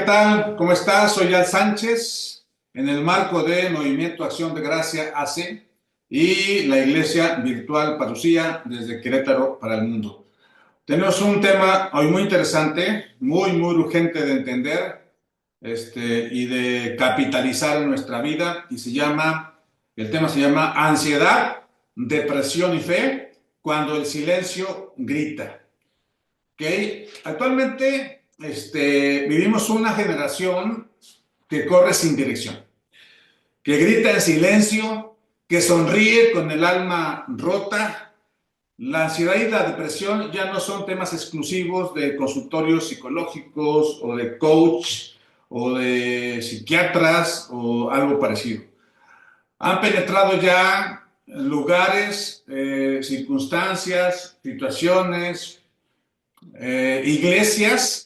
tal? ¿Cómo estás? Soy Al Sánchez, en el marco de Movimiento Acción de Gracia AC y la Iglesia Virtual Parucía desde Querétaro para el mundo. Tenemos un tema hoy muy interesante, muy urgente de entender y de capitalizar en nuestra vida y el tema se llama ansiedad, depresión y fe cuando el silencio grita. ¿Okay? Actualmente vivimos una generación que corre sin dirección, que grita en silencio, que sonríe con el alma rota. La ansiedad y la depresión ya no son temas exclusivos de consultorios psicológicos o de coach o de psiquiatras o algo parecido. Han penetrado ya lugares, circunstancias, situaciones, iglesias,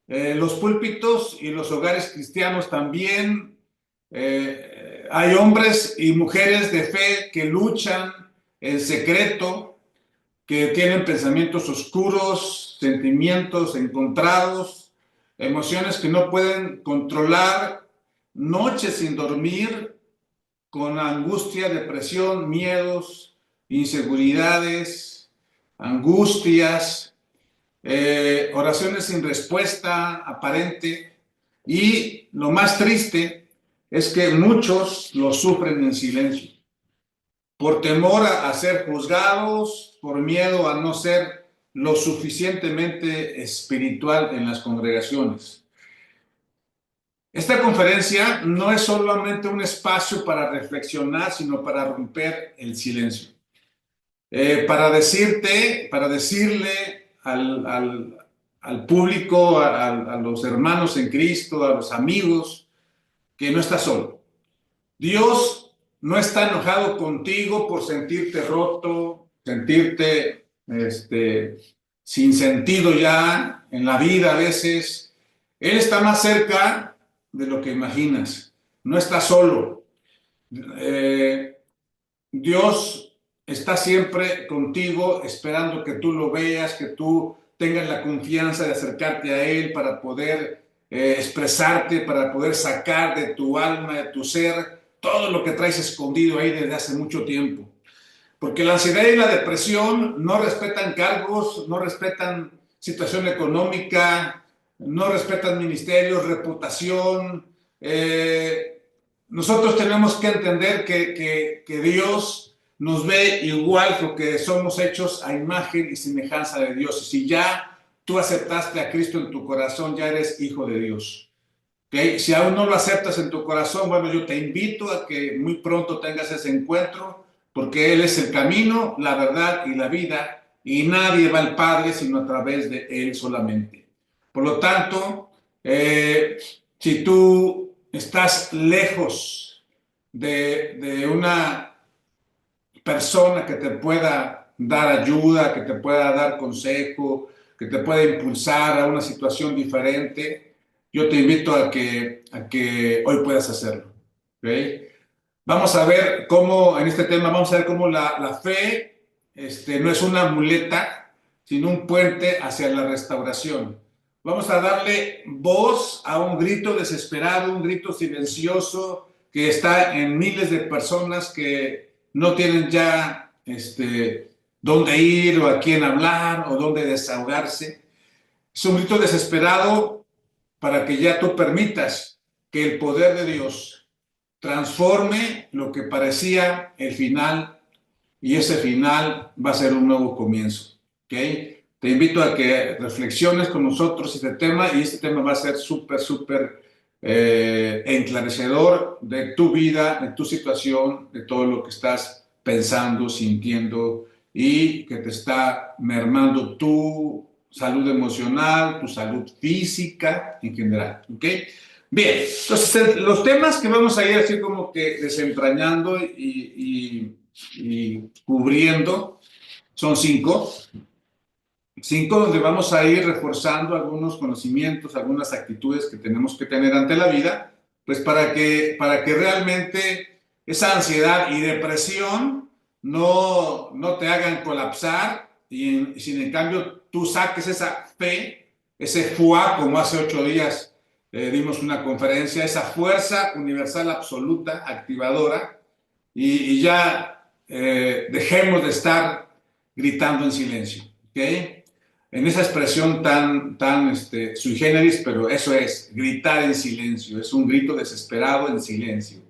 los púlpitos y los hogares cristianos también. Hay hombres y mujeres de fe que luchan en secreto, que tienen pensamientos oscuros, sentimientos encontrados, emociones que no pueden controlar, noches sin dormir, con angustia, depresión, miedos, inseguridades, angustias, oraciones sin respuesta aparente, y lo más triste es que muchos lo sufren en silencio, por temor a ser juzgados, por miedo a no ser lo suficientemente espiritual en las congregaciones. Esta conferencia no es solamente un espacio para reflexionar, sino para romper el silencio. Para decirle al público, a los hermanos en Cristo, a los amigos, que no estás solo. Dios no está enojado contigo por sentirte roto, sentirte sin sentido ya en la vida a veces. Él está más cerca de lo que imaginas. No estás solo. Dios está siempre contigo, esperando que tú lo veas, que tú tengas la confianza de acercarte a Él para poder expresarte, para poder sacar de tu alma, de tu ser, todo lo que traes escondido ahí desde hace mucho tiempo. Porque la ansiedad y la depresión no respetan cargos, no respetan situación económica, no respetan ministerios, reputación. Nosotros tenemos que entender que Dios nos ve igual, porque somos hechos a imagen y semejanza de Dios. Y si ya tú aceptaste a Cristo en tu corazón, ya eres hijo de Dios. ¿Okay? Si aún no lo aceptas en tu corazón, bueno, yo te invito a que muy pronto tengas ese encuentro, porque Él es el camino, la verdad y la vida, y nadie va al Padre sino a través de Él solamente. Por lo tanto, si tú estás lejos de una persona que te pueda dar ayuda, que te pueda dar consejo, que te pueda impulsar a una situación diferente, yo te invito a que hoy puedas hacerlo. ¿Okay? Vamos a ver cómo, en este tema, vamos a ver cómo la fe no es una muleta, sino un puente hacia la restauración. Vamos a darle voz a un grito desesperado, un grito silencioso que está en miles de personas que no tienen ya dónde ir o a quién hablar o dónde desahogarse. Es un grito desesperado para que ya tú permitas que el poder de Dios transforme lo que parecía el final, y ese final va a ser un nuevo comienzo. ¿Okay? Te invito a que reflexiones con nosotros este tema, y este tema va a ser súper enclarecedor de tu vida, de tu situación, de todo lo que estás pensando, sintiendo, y que te está mermando tu salud emocional, tu salud física en general. ¿Ok? Bien, entonces los temas que vamos a ir así como que desentrañando y cubriendo son cinco donde vamos a ir reforzando algunos conocimientos, algunas actitudes que tenemos que tener ante la vida, pues para que realmente esa ansiedad y depresión no te hagan colapsar, y sin en cambio tú saques esa fe, ese fuá, como hace 8 días dimos una conferencia, esa fuerza universal absoluta, activadora, y ya dejemos de estar gritando en silencio, ¿ok? En esa expresión tan sui generis, pero eso es, gritar en silencio, es un grito desesperado en silencio,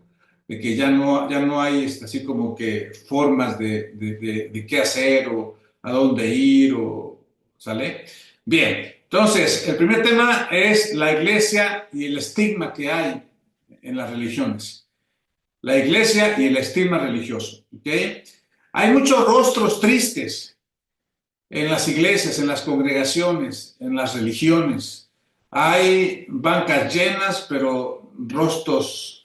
de que ya no hay así como que formas de qué hacer o a dónde ir, ¿sale? Bien, entonces, el primer tema es la iglesia y el estigma que hay en las religiones. La iglesia y el estigma religioso, ¿ok? Hay muchos rostros tristes en las iglesias, en las congregaciones, en las religiones. Hay bancas llenas, pero rostros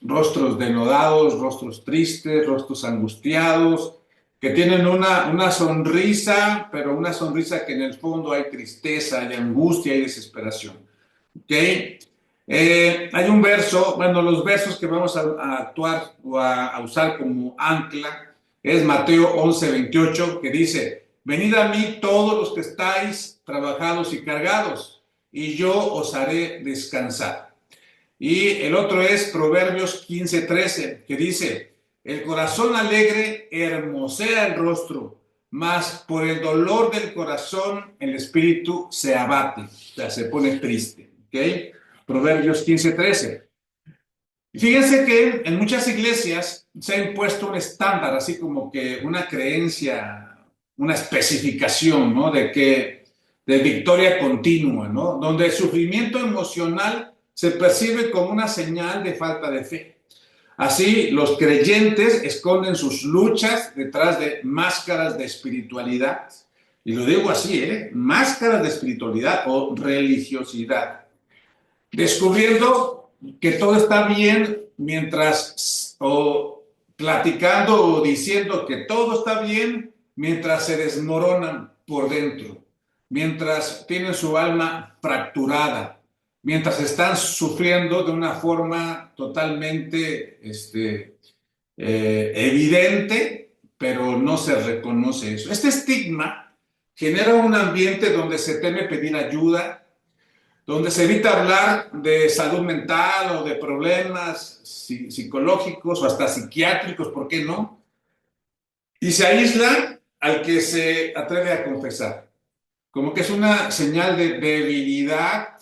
denodados, rostros tristes, rostros angustiados, que tienen una sonrisa, pero una sonrisa que en el fondo hay tristeza, hay angustia, hay desesperación. ¿Ok? Hay un verso, bueno, los versos que vamos a actuar o a usar como ancla es Mateo 11:28, que dice, venid a mí todos los que estáis trabajados y cargados, y yo os haré descansar. Y el otro es Proverbios 15:13, que dice, el corazón alegre hermosea el rostro, mas por el dolor del corazón el espíritu se abate, o sea, se pone triste. ¿Ok? Proverbios 15:13. Y fíjense que en muchas iglesias se ha impuesto un estándar, así como que una creencia, una especificación, ¿no? De victoria continua, ¿no? Donde el sufrimiento emocional se percibe como una señal de falta de fe. Así, los creyentes esconden sus luchas detrás de máscaras de espiritualidad. Y lo digo así, ¿eh? Máscaras de espiritualidad o religiosidad, descubriendo que todo está bien mientras, o platicando o diciendo que todo está bien mientras se desmoronan por dentro, mientras tienen su alma fracturada, mientras están sufriendo de una forma totalmente evidente, pero no se reconoce eso. Este estigma genera un ambiente donde se teme pedir ayuda, donde se evita hablar de salud mental o de problemas psicológicos o hasta psiquiátricos, ¿por qué no? Y se aísla al que se atreve a confesar. Como que es una señal de debilidad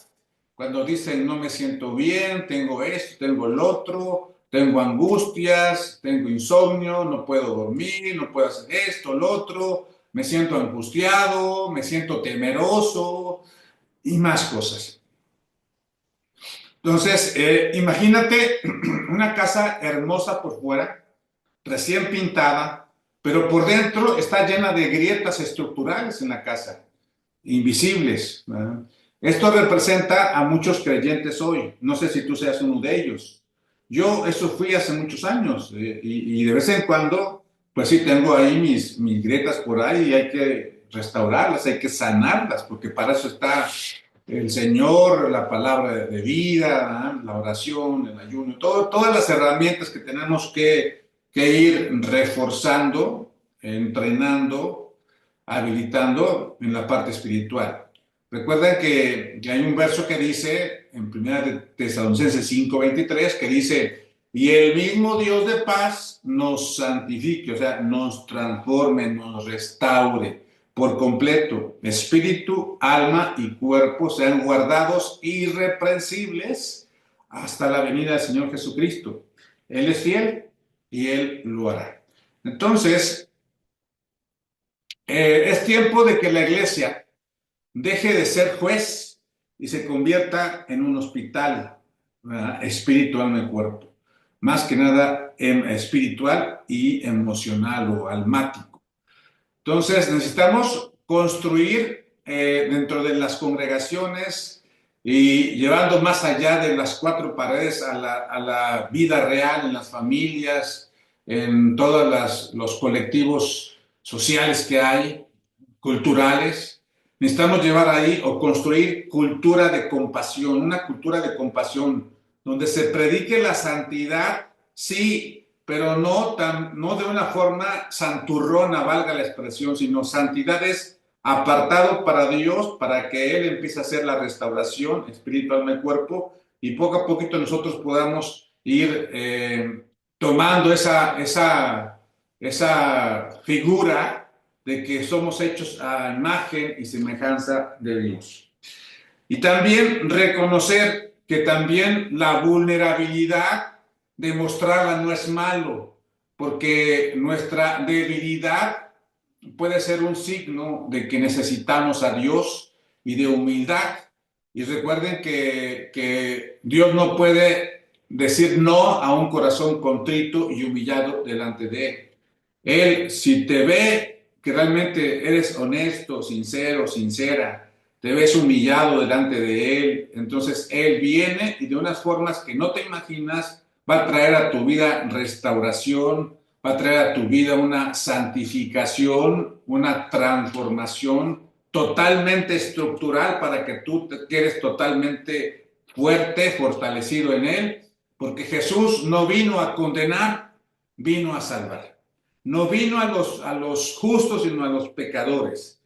cuando dicen no me siento bien, tengo esto, tengo el otro, tengo angustias, tengo insomnio, no puedo dormir, no puedo hacer esto, lo otro, me siento angustiado, me siento temeroso y más cosas. Entonces, imagínate una casa hermosa por fuera, recién pintada, pero por dentro está llena de grietas estructurales en la casa, invisibles, ¿verdad? Esto representa a muchos creyentes hoy. No sé si tú seas uno de ellos. Yo eso fui hace muchos años y de vez en cuando, pues sí, tengo ahí mis grietas por ahí y hay que restaurarlas, hay que sanarlas, porque para eso está el Señor, la palabra de vida, ¿eh? La oración, el ayuno, todas las herramientas que tenemos que ir reforzando, entrenando, habilitando en la parte espiritual. Recuerden que hay un verso que dice en 1 Tesalonicenses 5:23 que dice, y el mismo Dios de paz nos santifique, o sea, nos transforme, nos restaure por completo, espíritu, alma y cuerpo sean guardados irreprensibles hasta la venida del Señor Jesucristo. Él es fiel y Él lo hará. Entonces, es tiempo de que la iglesia deje de ser juez y se convierta en un hospital, ¿verdad? Espíritu, alma y cuerpo. Más que nada espiritual y emocional o almático. Entonces, necesitamos construir dentro de las congregaciones y llevando más allá de las cuatro paredes a la vida real, en las familias, en todos los colectivos sociales que hay, culturales. Necesitamos llevar ahí o construir cultura de compasión, una cultura de compasión, donde se predique la santidad, sí, pero no de una forma santurrona, valga la expresión, sino santidad es apartado para Dios, para que Él empiece a hacer la restauración espiritual del cuerpo y poco a poquito nosotros podamos ir tomando esa figura de que somos hechos a imagen y semejanza de Dios. Y también reconocer que también la vulnerabilidad demostrarla no es malo, porque nuestra debilidad puede ser un signo de que necesitamos a Dios y de humildad. Y recuerden que Dios no puede decir no a un corazón contrito y humillado delante de Él. Él, si te ve que realmente eres honesto, sincero, sincera, te ves humillado delante de Él, entonces Él viene y de unas formas que no te imaginas va a traer a tu vida restauración, va a traer a tu vida una santificación, una transformación totalmente estructural para que tú te quedes totalmente fuerte, fortalecido en Él, porque Jesús no vino a condenar, vino a salvar. No vino a los justos, sino a los pecadores.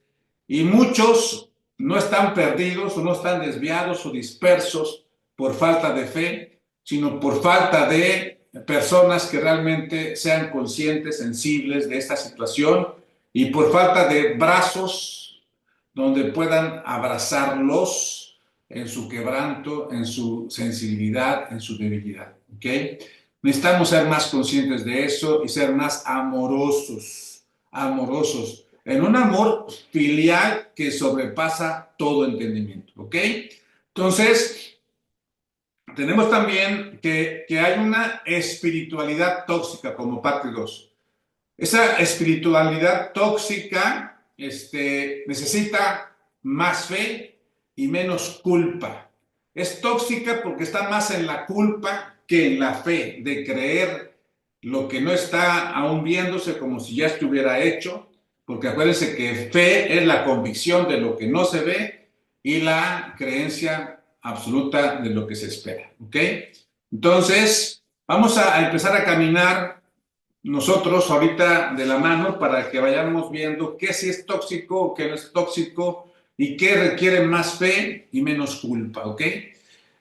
Y muchos no están perdidos o no están desviados o dispersos por falta de fe, sino por falta de personas que realmente sean conscientes, sensibles de esta situación y por falta de brazos donde puedan abrazarlos en su quebranto, en su sensibilidad, en su debilidad. ¿Ok? Necesitamos ser más conscientes de eso y ser más amorosos, amorosos, en un amor filial que sobrepasa todo entendimiento, ¿ok? Entonces, tenemos también que hay una espiritualidad tóxica como parte 2. Esa espiritualidad tóxica necesita más fe y menos culpa. Es tóxica porque está más en la culpa que en la fe, de creer lo que no está aún viéndose como si ya estuviera hecho, porque acuérdense que fe es la convicción de lo que no se ve y la creencia absoluta de lo que se espera. ¿Ok? Entonces, vamos a empezar a caminar nosotros ahorita de la mano para que vayamos viendo qué sí es tóxico o qué no es tóxico y qué requiere más fe y menos culpa, ¿ok?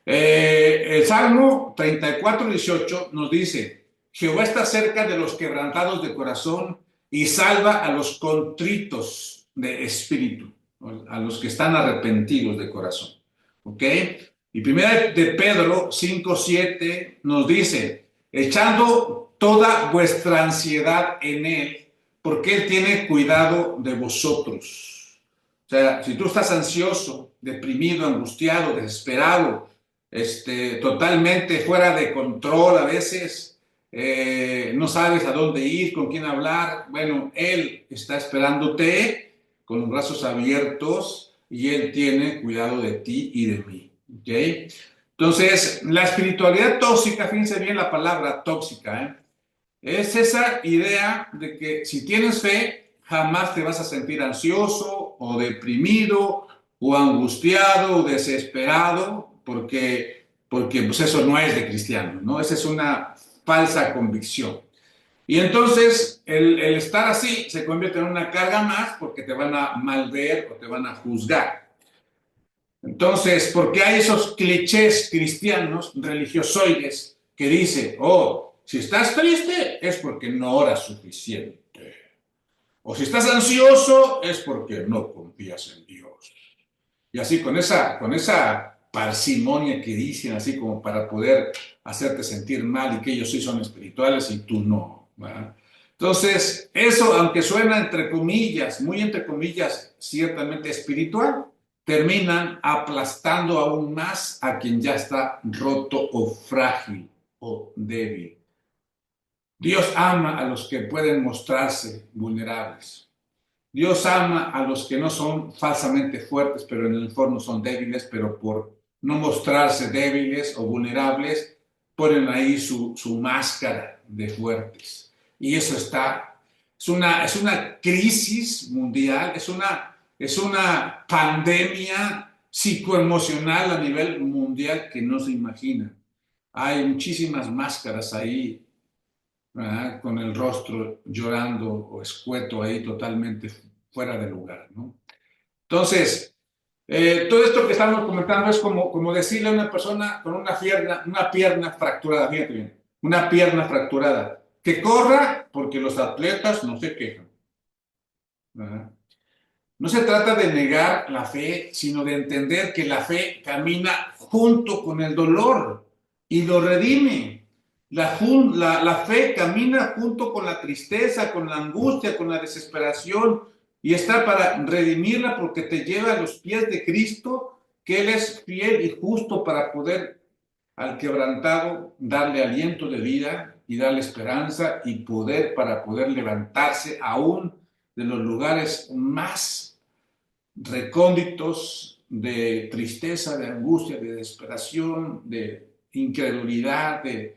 El Salmo 34:18 nos dice, Jehová está cerca de los quebrantados de corazón y salva a los contritos de espíritu, a los que están arrepentidos de corazón, ¿ok? Y primera de Pedro 5:7 nos dice, echando toda vuestra ansiedad en Él, porque Él tiene cuidado de vosotros. O sea, si tú estás ansioso, deprimido, angustiado, desesperado, totalmente fuera de control a veces, no sabes a dónde ir, con quién hablar, bueno, Él está esperándote con los brazos abiertos y Él tiene cuidado de ti y de mí. ¿Ok? Entonces, la espiritualidad tóxica, fíjense bien la palabra tóxica, es esa idea de que si tienes fe, jamás te vas a sentir ansioso o deprimido o angustiado o desesperado, porque pues eso no es de cristiano, ¿no? Esa es una falsa convicción. Y entonces el estar así se convierte en una carga más porque te van a malver o te van a juzgar. Entonces, porque hay esos clichés cristianos, religiosoides, que dicen, oh, si estás triste es porque no oras suficiente. O si estás ansioso es porque no confías en Dios. Y así con esa parsimonia que dicen, así como para poder hacerte sentir mal y que ellos sí son espirituales y tú no. ¿Verdad? Entonces, eso, aunque suena entre comillas, muy entre comillas, ciertamente espiritual, terminan aplastando aún más a quien ya está roto o frágil o débil. Dios ama a los que pueden mostrarse vulnerables. Dios ama a los que no son falsamente fuertes, pero en el fondo son débiles, pero por no mostrarse débiles o vulnerables, ponen ahí su máscara de fuertes. Y eso es una crisis mundial, es una pandemia psicoemocional a nivel mundial que no se imagina. Hay muchísimas máscaras ahí, ¿verdad? Con el rostro llorando o escueto ahí totalmente fuera de lugar, ¿no? Entonces, Todo esto que estamos comentando es como decirle a una persona con una pierna fracturada, fíjate bien, una pierna fracturada, que corra porque los atletas no se quejan. ¿Verdad? No se trata de negar la fe, sino de entender que la fe camina junto con el dolor y lo redime. La fe camina junto con la tristeza, con la angustia, con la desesperación y está para redimirla porque te lleva a los pies de Cristo, que Él es fiel y justo para poder al quebrantado darle aliento de vida y darle esperanza y poder para poder levantarse aún de los lugares más recónditos de tristeza, de angustia, de desesperación, de incredulidad, de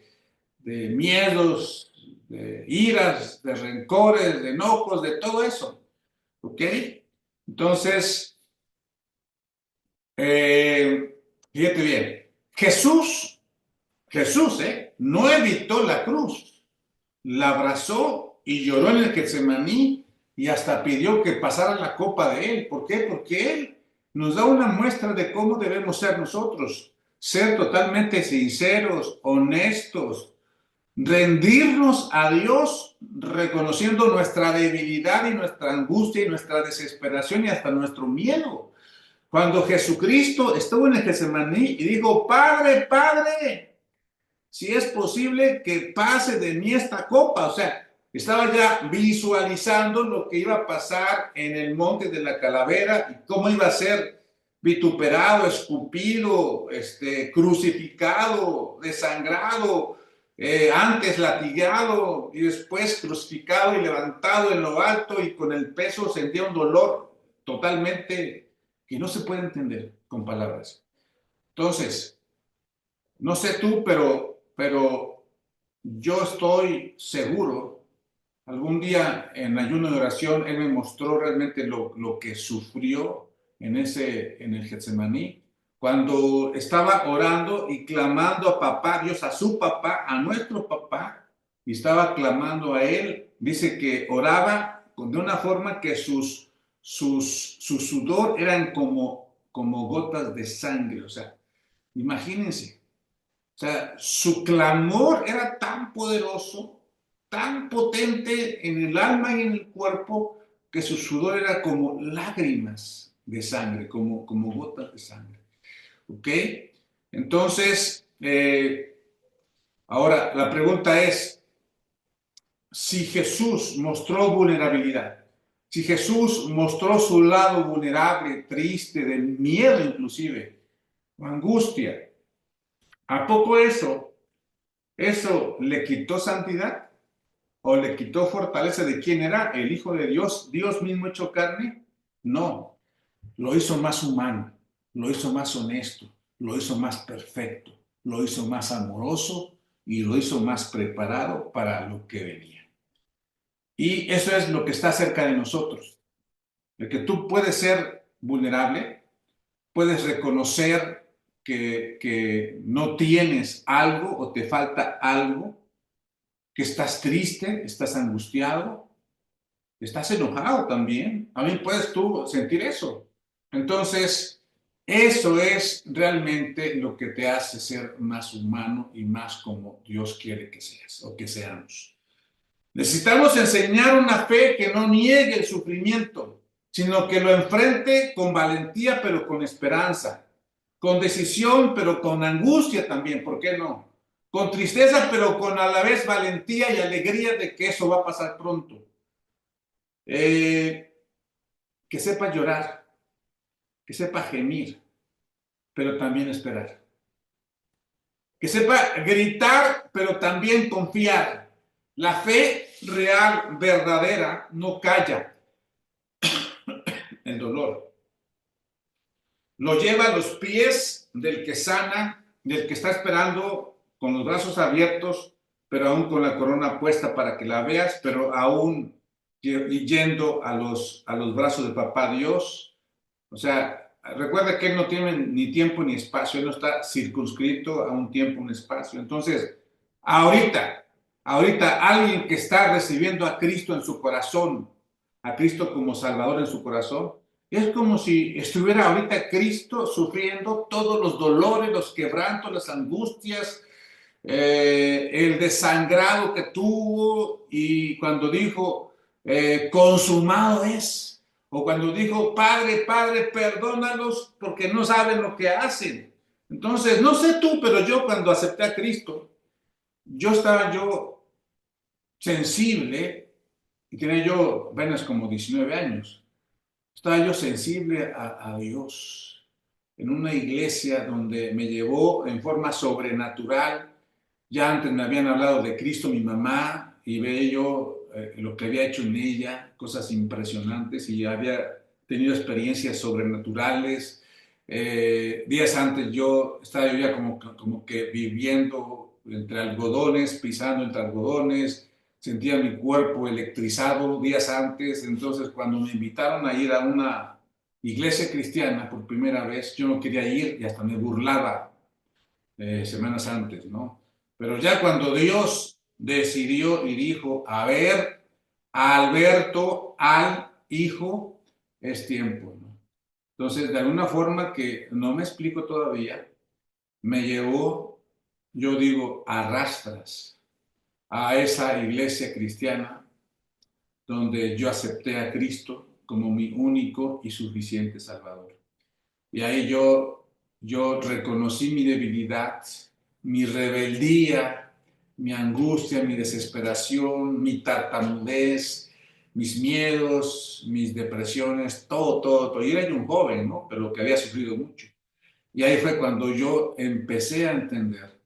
miedos, de iras, de rencores, de enojos, de todo eso. ¿Ok? Entonces, fíjate bien, Jesús, no evitó la cruz, la abrazó y lloró en el Getsemaní y hasta pidió que pasara la copa de él. ¿Por qué? Porque él nos da una muestra de cómo debemos ser nosotros, ser totalmente sinceros, honestos, rendirnos a Dios reconociendo nuestra debilidad y nuestra angustia y nuestra desesperación y hasta nuestro miedo. Cuando Jesucristo estuvo en el Getsemaní y dijo, Padre, Padre, si es posible que pase de mí esta copa. O sea, estaba ya visualizando lo que iba a pasar en el monte de la calavera y cómo iba a ser vituperado, escupido, crucificado, desangrado, antes latigado y después crucificado y levantado en lo alto y con el peso sentía un dolor totalmente que no se puede entender con palabras. Entonces, no sé tú, pero yo estoy seguro, algún día en ayuno de oración, Él me mostró realmente lo que sufrió en el Getsemaní, cuando estaba orando y clamando a papá, Dios, a su papá, a nuestro papá, y estaba clamando a Él. Dice que oraba de una forma que su sudor eran como gotas de sangre. O sea, imagínense. O sea, su clamor era tan poderoso, tan potente en el alma y en el cuerpo, que su sudor era como lágrimas de sangre, como gotas de sangre. ¿Ok? Entonces, ahora la pregunta es, si Jesús mostró vulnerabilidad, si Jesús mostró su lado vulnerable, triste, de miedo inclusive, o angustia, ¿a poco eso le quitó santidad o le quitó fortaleza de quién era el Hijo de Dios, Dios mismo hecho carne? No, lo hizo más humano, lo hizo más honesto, lo hizo más perfecto, lo hizo más amoroso y lo hizo más preparado para lo que venía. Y eso es lo que está cerca de nosotros, de que tú puedes ser vulnerable, puedes reconocer que no tienes algo o te falta algo, que estás triste, estás angustiado, estás enojado también. También puedes tú sentir eso. Entonces, eso es realmente lo que te hace ser más humano y más como Dios quiere que seas o que seamos. Necesitamos enseñar una fe que no niegue el sufrimiento, sino que lo enfrente con valentía, pero con esperanza, con decisión, pero con angustia también, ¿por qué no? Con tristeza, pero con a la vez valentía y alegría de que eso va a pasar pronto. Que sepa llorar, que sepa gemir, pero también esperar. Que sepa gritar, pero también confiar. La fe real, verdadera, no calla el dolor. Lo lleva a los pies del que sana, del que está esperando con los brazos abiertos, pero aún con la corona puesta para que la veas, pero aún yendo a los brazos de papá Dios. O sea, recuerda que Él no tiene ni tiempo ni espacio, Él no está circunscrito a un tiempo, un espacio. Entonces, ahorita alguien que está recibiendo a Cristo en su corazón, a Cristo como Salvador en su corazón, Es como si estuviera ahorita Cristo sufriendo todos los dolores, los quebrantos, las angustias, el desangrado que tuvo y cuando dijo, consumado es, o cuando dijo, Padre, Padre, perdónalos porque no saben lo que hacen. Entonces, no sé tú, pero yo cuando acepté a Cristo, yo sensible, y tenía yo apenas como 19 años, estaba yo sensible a Dios en una iglesia donde me llevó en forma sobrenatural. Ya antes me habían hablado de Cristo, mi mamá, y veía yo lo que había hecho en ella, cosas impresionantes, y había tenido experiencias sobrenaturales. Días antes yo estaba yo ya como que viviendo entre algodones, pisando entre algodones, sentía mi cuerpo electrizado días antes. Entonces cuando me invitaron a ir a una iglesia cristiana por primera vez, yo no quería ir y hasta me burlaba semanas antes, ¿no? Pero ya cuando Dios decidió y dijo, a ver, Alberto, al hijo, es tiempo, ¿no? Entonces, de alguna forma que no me explico todavía, me llevó, yo digo, arrastras a esa iglesia cristiana donde yo acepté a Cristo como mi único y suficiente Salvador. Y ahí yo reconocí mi debilidad, mi rebeldía, mi angustia, mi desesperación, mi tartamudez, mis miedos, mis depresiones, todo. Y era yo un joven, ¿no? Pero que había sufrido mucho. Y ahí fue cuando yo empecé a entender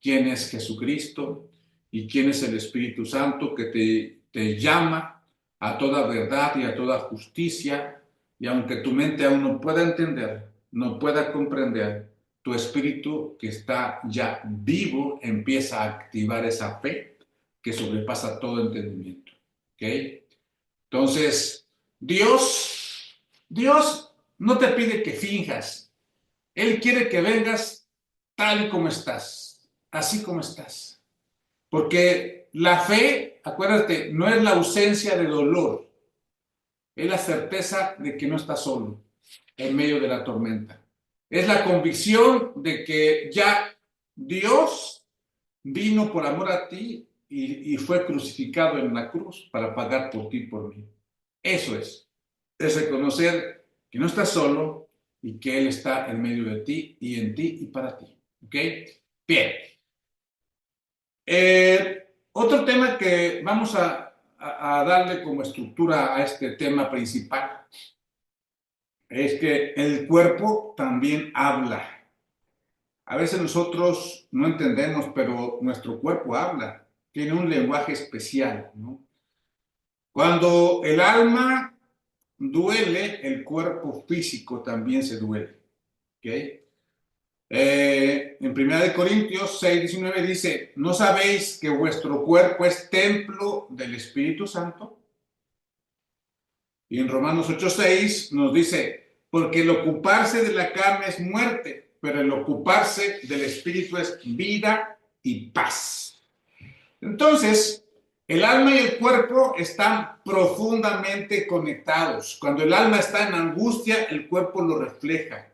quién es Jesucristo y quién es el Espíritu Santo que te llama a toda verdad y a toda justicia. Y aunque tu mente aún no pueda entender, no pueda comprender, tu espíritu que está ya vivo empieza a activar esa fe que sobrepasa todo entendimiento. ¿Ok? Entonces, Dios no te pide que finjas. Él quiere que vengas tal como estás, así como estás. Porque la fe, acuérdate, no es la ausencia de dolor, es la certeza de que no estás solo en medio de la tormenta. Es la convicción de que ya Dios vino por amor a ti y fue crucificado en la cruz para pagar por ti y por mí. Eso es reconocer que no estás solo y que Él está en medio de ti y en ti y para ti. ¿Ok? Bien. Otro tema que vamos a darle como estructura a este tema principal es que el cuerpo también habla. A veces nosotros no entendemos, pero nuestro cuerpo habla, tiene un lenguaje especial, ¿no? Cuando el alma duele, el cuerpo físico también se duele. ¿Ok? En 1 Corintios 6:19 dice, ¿no sabéis que vuestro cuerpo es templo del Espíritu Santo? Y en Romanos 8:6 nos dice, porque el ocuparse de la carne es muerte, pero el ocuparse del Espíritu es vida y paz. Entonces, el alma y el cuerpo están profundamente conectados. Cuando el alma está en angustia, el cuerpo lo refleja.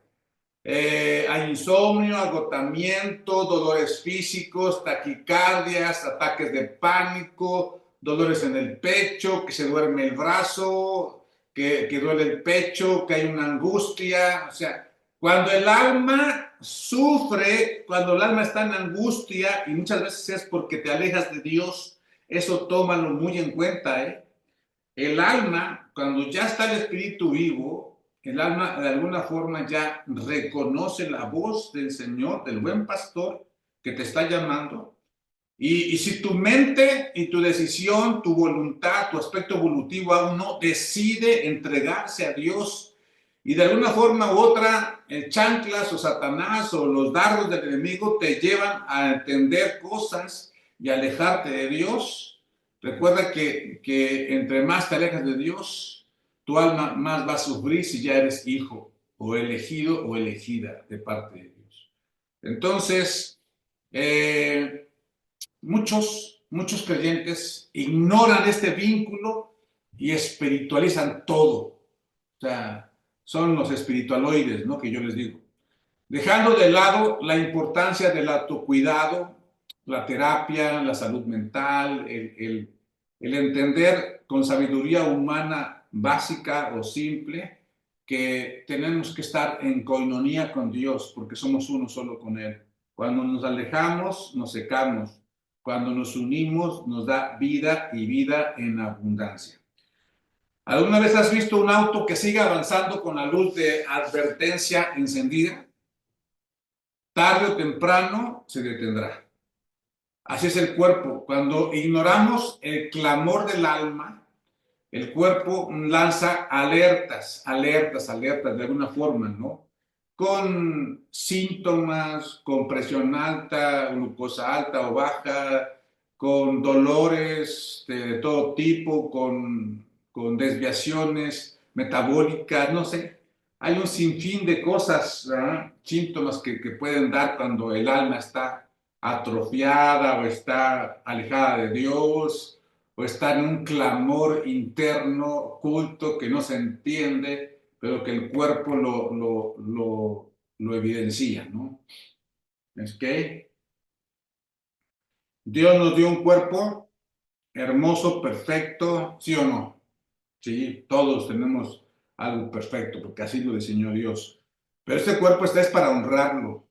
Hay insomnio, agotamiento, dolores físicos, taquicardias, ataques de pánico, dolores en el pecho, que se duerme el brazo, que duele el pecho, que hay una angustia. O sea, cuando el alma sufre, cuando el alma está en angustia, y muchas veces es porque te alejas de Dios, eso tómalo muy en cuenta, ¿eh? El alma, cuando ya está el espíritu vivo, el alma de alguna forma ya reconoce la voz del Señor, del buen pastor que te está llamando. Y si tu mente y tu decisión, tu voluntad, tu aspecto evolutivo aún no decide entregarse a Dios y de alguna forma u otra, el chanclas o Satanás o los dardos del enemigo te llevan a entender cosas y alejarte de Dios. Recuerda que entre más te alejas de Dios, tu alma más va a sufrir si ya eres hijo o elegido o elegida de parte de Dios. Entonces, muchos creyentes ignoran este vínculo y espiritualizan todo. O sea, son los espiritualoides, ¿no? Que yo les digo. Dejando de lado la importancia del autocuidado, la terapia, la salud mental, el entender con sabiduría humana básica o simple que tenemos que estar en coinonía con Dios porque somos uno solo con Él. Cuando nos alejamos, nos secamos. Cuando nos unimos, nos da vida y vida en abundancia. ¿Alguna vez has visto un auto que sigue avanzando con la luz de advertencia encendida? Tarde o temprano se detendrá. Así es el cuerpo. Cuando ignoramos el clamor del alma, el cuerpo lanza alertas, alertas, alertas de alguna forma, ¿no? Con síntomas, con presión alta, glucosa alta o baja, con dolores de todo tipo, con desviaciones metabólicas, no sé. Hay un sinfín de cosas, ¿verdad? Síntomas que pueden dar cuando el alma está atrofiada o está alejada de Dios o está en un clamor interno oculto que no se entiende, pero que el cuerpo lo evidencia, ¿no? Es que Dios nos dio un cuerpo hermoso, perfecto, ¿sí o no? Sí, todos tenemos algo perfecto, porque así lo diseñó Dios. Pero este cuerpo es para honrarlo,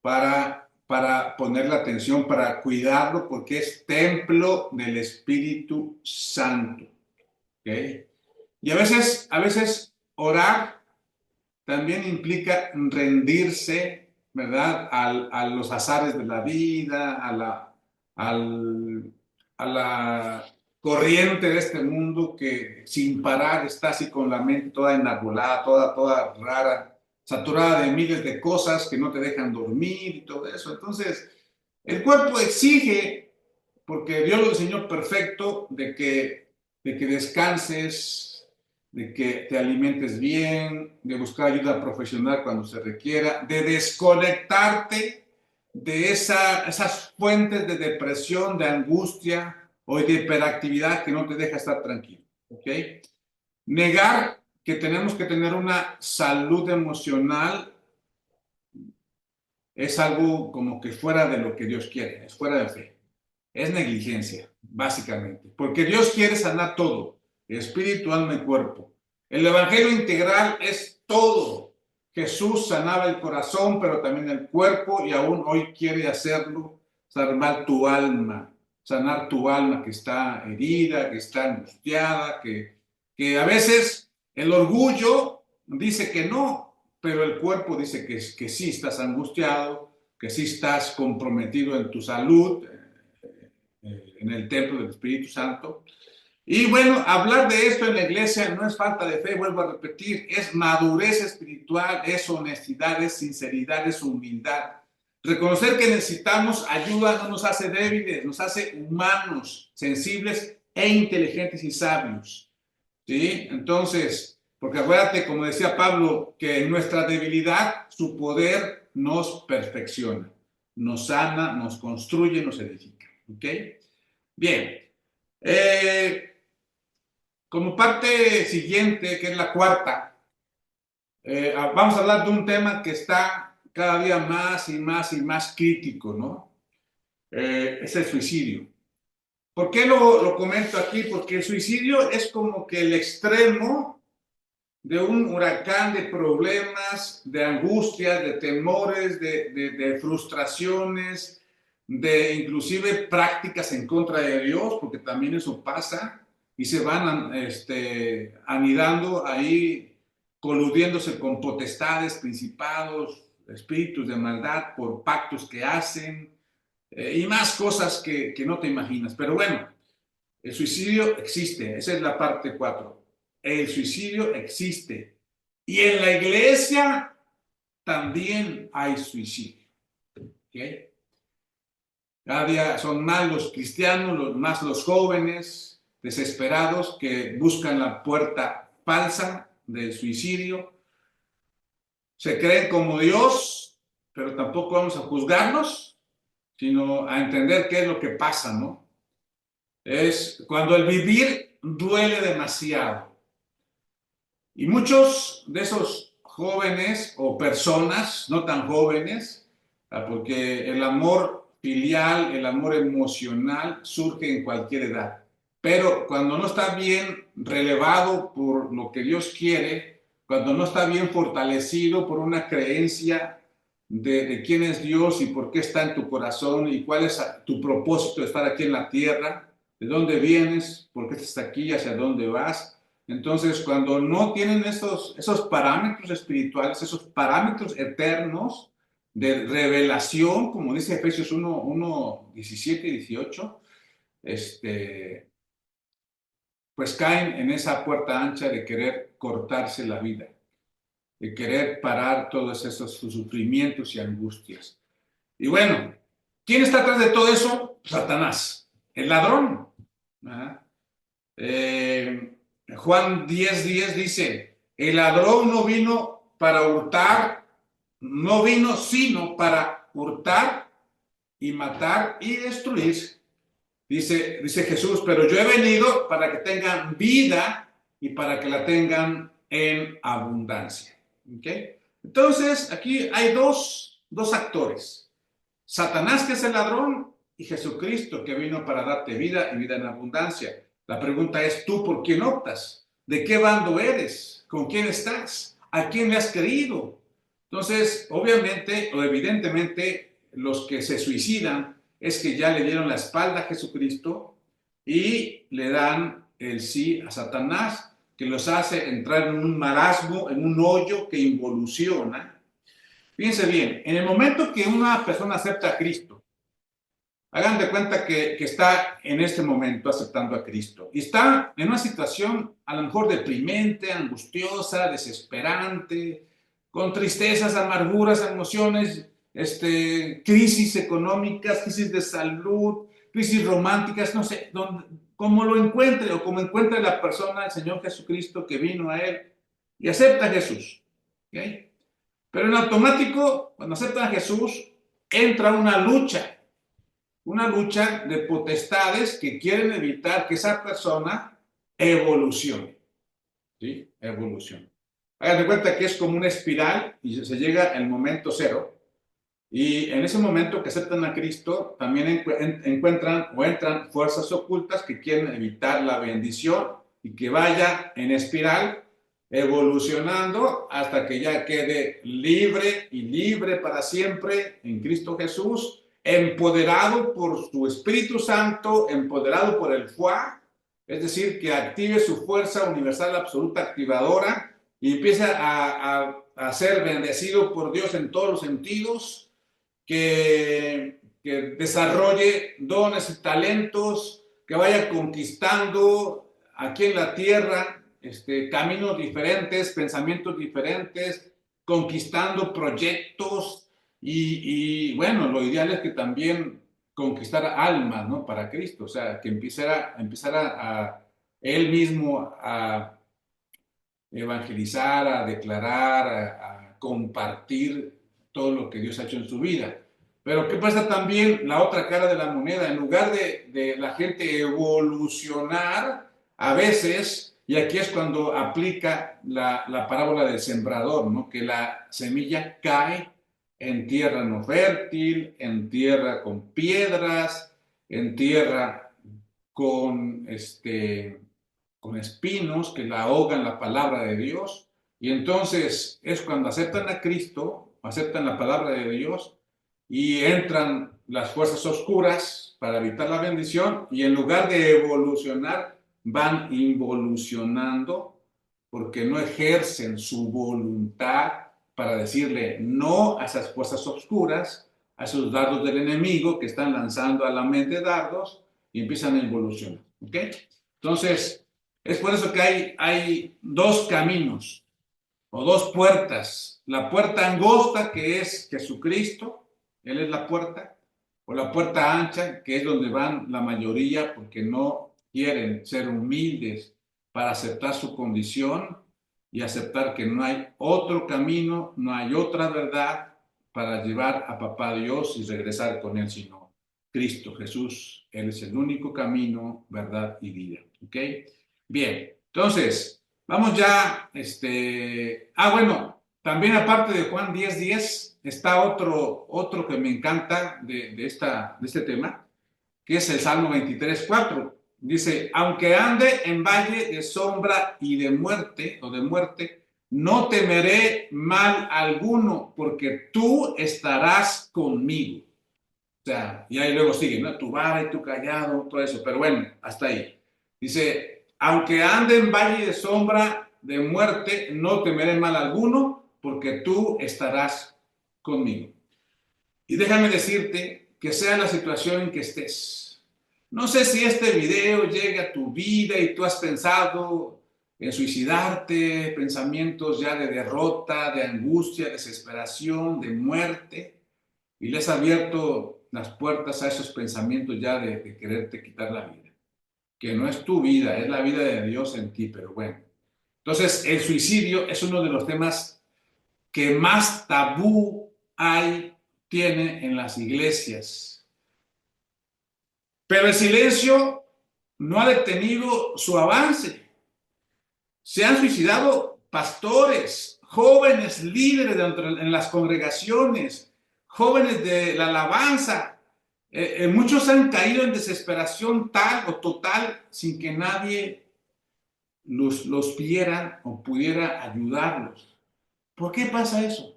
para ponerle atención, para cuidarlo, porque es templo del Espíritu Santo. ¿Okay? Y a veces orar también implica rendirse, ¿verdad? A los azares de la vida, al, a la corriente de este mundo que sin parar está así con la mente toda enarbolada, toda rara, saturada de miles de cosas que no te dejan dormir y todo eso. Entonces, el cuerpo exige, porque Dios lo diseñó perfecto, de que descanses, de que te alimentes bien, de buscar ayuda profesional cuando se requiera, de desconectarte de esas fuentes de depresión, de angustia o de hiperactividad que no te deja estar tranquilo. ¿Ok? Negar que tenemos que tener una salud emocional es algo como que fuera de lo que Dios quiere, es fuera de fe. Es negligencia, básicamente, porque Dios quiere sanar todo, espíritu, alma y cuerpo. El Evangelio integral es todo. Jesús sanaba el corazón, pero también el cuerpo, y aún hoy quiere hacerlo, sanar tu alma que está herida, que está angustiada, que a veces el orgullo dice que no, pero el cuerpo dice que sí estás angustiado, que sí estás comprometido en tu salud, en el templo del Espíritu Santo. Y bueno, hablar de esto en la iglesia no es falta de fe, vuelvo a repetir, es madurez espiritual, es honestidad, es sinceridad, es humildad. Reconocer que necesitamos ayuda no nos hace débiles, nos hace humanos, sensibles e inteligentes y sabios. ¿Sí? Entonces, porque acuérdate, como decía Pablo, que en nuestra debilidad su poder nos perfecciona, nos sana, nos construye, nos edifica. ¿Ok? Bien. Como parte siguiente, que es la cuarta, vamos a hablar de un tema que está cada día más y más y más crítico, ¿no? Es el suicidio. ¿Por qué lo comento aquí? Porque el suicidio es como que el extremo de un huracán de problemas, de angustias, de temores, de frustraciones, de inclusive prácticas en contra de Dios, porque también eso pasa, y se van anidando ahí, coludiéndose con potestades, principados, espíritus de maldad por pactos que hacen, y más cosas que no te imaginas. Pero bueno, el suicidio existe, esa es la parte 4. El suicidio existe. Y en la iglesia también hay suicidio. ¿Okay? Cada día son más los cristianos, más los jóvenes desesperados que buscan la puerta falsa del suicidio. Se creen como Dios, pero tampoco vamos a juzgarlos, sino a entender qué es lo que pasa, ¿no? Es cuando el vivir duele demasiado. Y muchos de esos jóvenes o personas no tan jóvenes, porque el amor filial, el amor emocional surge en cualquier edad. Pero cuando no está bien relevado por lo que Dios quiere, cuando no está bien fortalecido por una creencia de quién es Dios y por qué está en tu corazón y cuál es tu propósito de estar aquí en la tierra, de dónde vienes, por qué estás aquí, hacia dónde vas. Entonces, cuando no tienen esos parámetros espirituales, esos parámetros eternos de revelación, como dice Efesios 1, 17 y 18, pues caen en esa puerta ancha de querer cortarse la vida, de querer parar todos esos sufrimientos y angustias. Y bueno, ¿quién está atrás de todo eso? Satanás, el ladrón. ¿Verdad? Juan 10:10 dice, el ladrón no vino para hurtar, no vino sino para hurtar y matar y destruir. Dice Jesús, pero yo he venido para que tengan vida y para que la tengan en abundancia. ¿Okay? Entonces, aquí hay dos actores. Satanás, que es el ladrón, y Jesucristo, que vino para darte vida y vida en abundancia. La pregunta es, ¿tú por quién optas? ¿De qué bando eres? ¿Con quién estás? ¿A quién le has creído? Entonces, obviamente o evidentemente, los que se suicidan es que ya le dieron la espalda a Jesucristo y le dan el sí a Satanás, que los hace entrar en un marasmo, en un hoyo que involuciona. Fíjense bien, en el momento que una persona acepta a Cristo, hagan de cuenta que está en este momento aceptando a Cristo y está en una situación a lo mejor deprimente, angustiosa, desesperante, con tristezas, amarguras, emociones, crisis económicas, crisis de salud, crisis románticas, no sé, cómo lo encuentre o como encuentre la persona, el Señor Jesucristo que vino a él y acepta a Jesús. ¿Okay? Pero en automático, cuando aceptan a Jesús, entra una lucha de potestades que quieren evitar que esa persona evolucione. ¿Sí? Evolución. Hagan de cuenta que es como una espiral y se llega al momento cero. Y en ese momento que aceptan a Cristo, también encuentran o entran fuerzas ocultas que quieren evitar la bendición y que vaya en espiral evolucionando hasta que ya quede libre y libre para siempre en Cristo Jesús, empoderado por su Espíritu Santo, empoderado por el FUA, es decir, que active su fuerza universal absoluta activadora y empiece a ser bendecido por Dios en todos los sentidos, que desarrolle dones y talentos, que vaya conquistando aquí en la tierra caminos diferentes, pensamientos diferentes, conquistando proyectos y bueno, lo ideal es que también conquistar almas, ¿no? Para Cristo, o sea, que empezara a él mismo a evangelizar, a declarar, a compartir todo lo que Dios ha hecho en su vida. Pero ¿qué pasa también? La otra cara de la moneda, en lugar de la gente evolucionar, a veces, y aquí es cuando aplica la parábola del sembrador, ¿no? Que la semilla cae en tierra no fértil, en tierra con piedras, en tierra con con espinos que la ahogan la palabra de Dios. Y entonces es cuando aceptan a Cristo, aceptan la palabra de Dios y entran las fuerzas oscuras para evitar la bendición y en lugar de evolucionar, van involucionando porque no ejercen su voluntad para decirle no a esas fuerzas oscuras, a esos dardos del enemigo que están lanzando a la mente dardos y empiezan a involucionar. ¿Ok? Entonces, es por eso que hay dos caminos o dos puertas. La puerta angosta, que es Jesucristo, Él es la puerta, o la puerta ancha, que es donde van la mayoría porque no quieren ser humildes para aceptar su condición y aceptar que no hay otro camino, no hay otra verdad para llevar a Papá Dios y regresar con Él, sino Cristo Jesús. Él es el único camino, verdad y vida. ¿Ok? Bien, entonces, Vamos ya, bueno, también aparte de Juan 10:10, está otro que me encanta de este tema, que es el Salmo 23:4. Dice, aunque ande en valle de sombra y de muerte, o de muerte, no temeré mal alguno, porque tú estarás conmigo. O sea, y ahí luego sigue, ¿no? Tu vara y tu callado, todo eso, pero bueno, hasta ahí. Dice, aunque ande en valle de sombra de muerte, no temeré mal alguno, porque tú estarás conmigo. Y déjame decirte que sea la situación en que estés. No sé si este video llega a tu vida y tú has pensado en suicidarte, pensamientos ya de derrota, de angustia, desesperación, de muerte, y le has abierto las puertas a esos pensamientos ya de quererte quitar la vida. Que no es tu vida, es la vida de Dios en ti, pero bueno. Entonces, el suicidio es uno de los temas que más tabú tiene en las iglesias. Pero el silencio no ha detenido su avance. Se han suicidado pastores, jóvenes líderes en las congregaciones, jóvenes de la alabanza. Muchos han caído en desesperación tal o total sin que nadie los viera o pudiera ayudarlos. ¿Por qué pasa eso?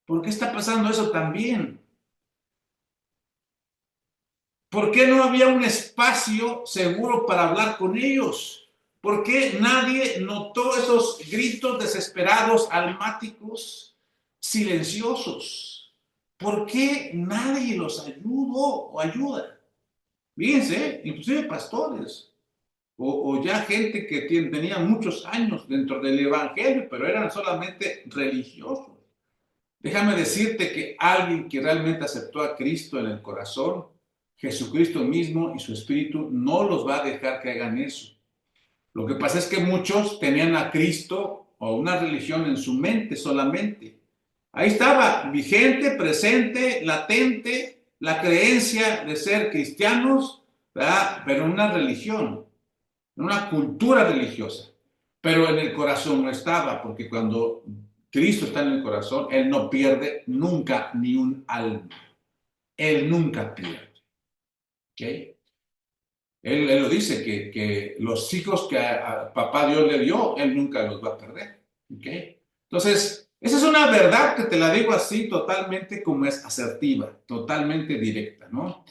¿Por qué está pasando eso también? ¿Por qué no había un espacio seguro para hablar con ellos? ¿Por qué nadie notó esos gritos desesperados, almáticos, silenciosos? ¿Por qué nadie los ayudó o ayuda? Fíjense, inclusive pastores o ya gente que tenía muchos años dentro del evangelio, pero eran solamente religiosos. Déjame decirte que alguien que realmente aceptó a Cristo en el corazón, Jesucristo mismo y su Espíritu no los va a dejar que hagan eso. Lo que pasa es que muchos tenían a Cristo o una religión en su mente solamente. Ahí estaba, vigente, presente, latente, la creencia de ser cristianos, ¿verdad? Pero en una religión, en una cultura religiosa. Pero en el corazón no estaba, porque cuando Cristo está en el corazón, Él no pierde nunca ni un alma. Él nunca pierde. ¿Okay? Él lo dice, que los hijos que a papá Dios le dio, Él nunca los va a perder. ¿Okay? Entonces, esa es una verdad que te la digo así totalmente como es asertiva, totalmente directa, ¿no?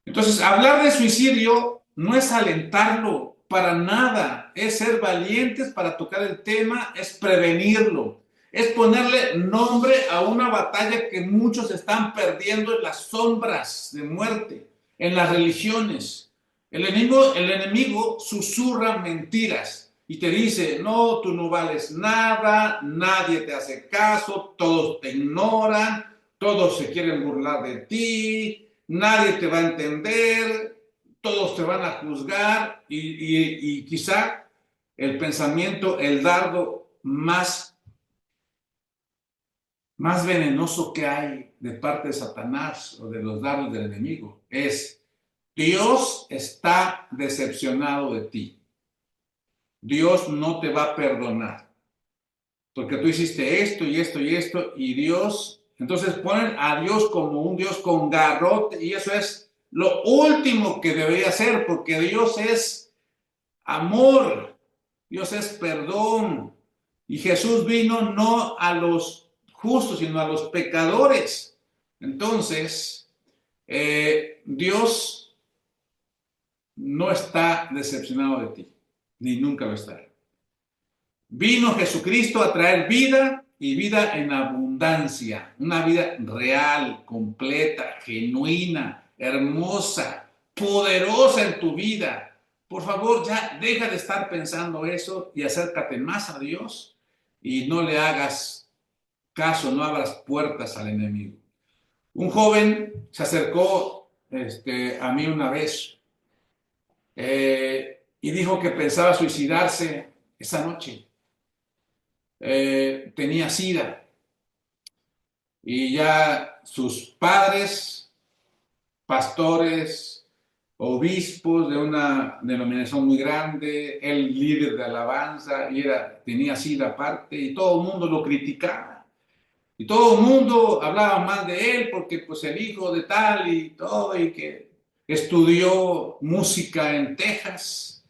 Entonces, hablar de suicidio no es alentarlo para nada, es ser valientes para tocar el tema, es prevenirlo, es ponerle nombre a una batalla que muchos están perdiendo en las sombras de muerte, en las religiones. El enemigo susurra mentiras y te dice, no, tú no vales nada, nadie te hace caso, todos te ignoran, todos se quieren burlar de ti, nadie te va a entender, todos te van a juzgar y quizá el pensamiento, el dardo más venenoso que hay de parte de Satanás o de los dardos del enemigo es: Dios está decepcionado de ti. Dios no te va a perdonar porque tú hiciste esto y esto y esto y Dios, entonces ponen a Dios como un Dios con garrote y eso es lo último que debería ser, porque Dios es amor, Dios es perdón y Jesús vino no a los justos sino a los pecadores. Entonces Dios no está decepcionado de ti, ni nunca lo estará. Vino Jesucristo a traer vida y vida en abundancia, una vida real, completa, genuina, hermosa, poderosa en tu vida. Por favor, ya deja de estar pensando eso y acércate más a Dios y no le hagas caso, no abras puertas al enemigo. Un joven se acercó a mí una vez y dijo que pensaba suicidarse esa noche. Tenía SIDA y ya sus padres, pastores, obispos de una denominación muy grande, el líder de alabanza, y tenía así la parte, y todo el mundo lo criticaba. Y todo el mundo hablaba mal de él porque pues el hijo de tal y todo, y que estudió música en Texas,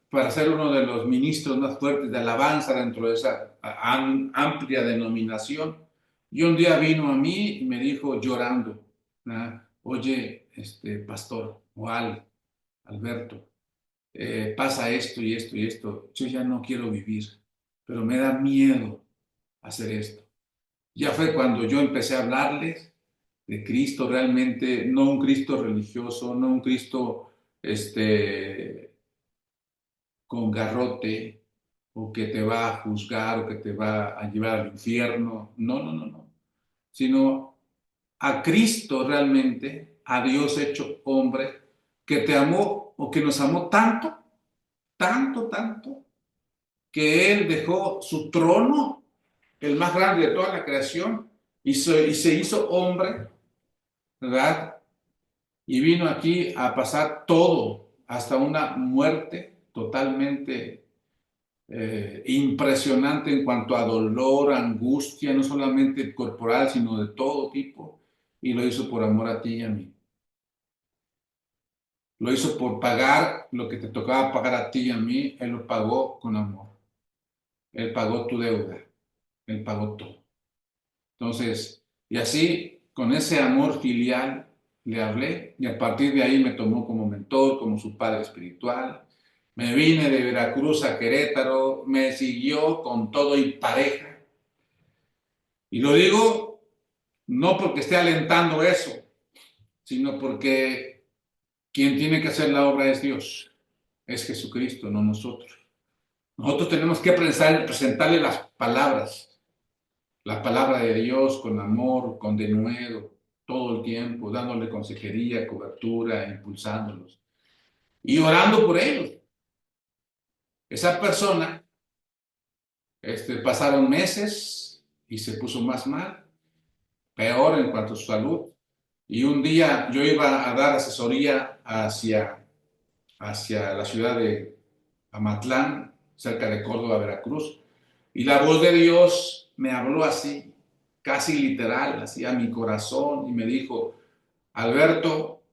para ser uno de los ministros más fuertes de alabanza dentro de esa amplia denominación. Y un día vino a mí y me dijo llorando, oye, pastor, o Alberto, pasa esto y esto y esto, yo ya no quiero vivir, pero me da miedo hacer esto. Ya fue cuando yo empecé a hablarles de Cristo realmente, no un Cristo religioso, no un Cristo con garrote o que te va a juzgar o que te va a llevar al infierno. No, no, no, no. Sino a Cristo realmente, a Dios hecho hombre, que te amó o que nos amó tanto, tanto, tanto, que Él dejó su trono, el más grande de toda la creación, y se hizo hombre, ¿verdad? Y vino aquí a pasar todo, hasta una muerte totalmente impresionante en cuanto a dolor, angustia, no solamente corporal, sino de todo tipo. Y lo hizo por amor a ti y a mí. Lo hizo por pagar lo que te tocaba pagar a ti y a mí. Él lo pagó con amor. Él pagó tu deuda. Él pagó todo. Entonces, y así, con ese amor filial, le hablé y a partir de ahí me tomó como mentor, como su padre espiritual. Me vine de Veracruz a Querétaro, me siguió con todo y pareja. Y lo digo no porque esté alentando eso, sino porque quien tiene que hacer la obra es Dios, es Jesucristo, no nosotros. Nosotros tenemos que presentarle las palabras, la palabra de Dios con amor, con denuedo, todo el tiempo, dándole consejería, cobertura, impulsándolos y orando por ellos. Esa persona, pasaron meses y se puso más mal, peor en cuanto a su salud. Y un día yo iba a dar asesoría hacia la ciudad de Amatlán, cerca de Córdoba, Veracruz. Y la voz de Dios me habló así, casi literal, así a mi corazón, y me dijo, Alberto,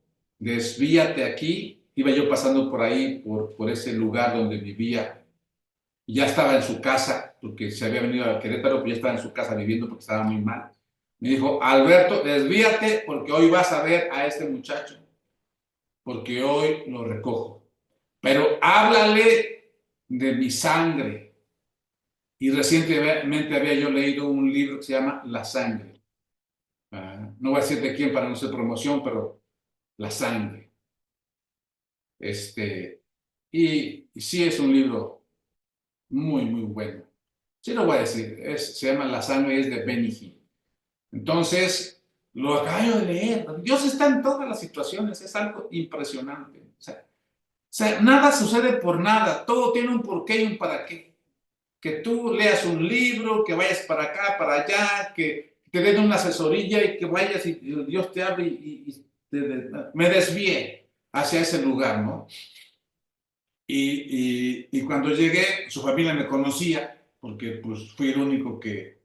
desvíate aquí. Iba yo pasando por ahí, por ese lugar donde vivía. Y ya estaba en su casa, porque se había venido a Querétaro, pero ya estaba en su casa viviendo porque estaba muy mal. Me dijo, Alberto, desvíate porque hoy vas a ver a este muchacho, porque hoy lo recojo. Pero háblale de mi sangre. Y recientemente había yo leído un libro que se llama La sangre. No voy a decir de quién para no hacer promoción, pero La sangre. Y sí es un libro muy, muy bueno. Sí lo voy a decir, se llama La sangre, es de Benny Hinn. Entonces, lo acabo de leer. Dios está en todas las situaciones, es algo impresionante. O sea, nada sucede por nada, todo tiene un porqué y un para qué. Que tú leas un libro, que vayas para acá, para allá, que te den una asesoría y que vayas y Dios te hable me desvíe hacia ese lugar, ¿no? Y cuando llegué, su familia me conocía, porque pues fui el único que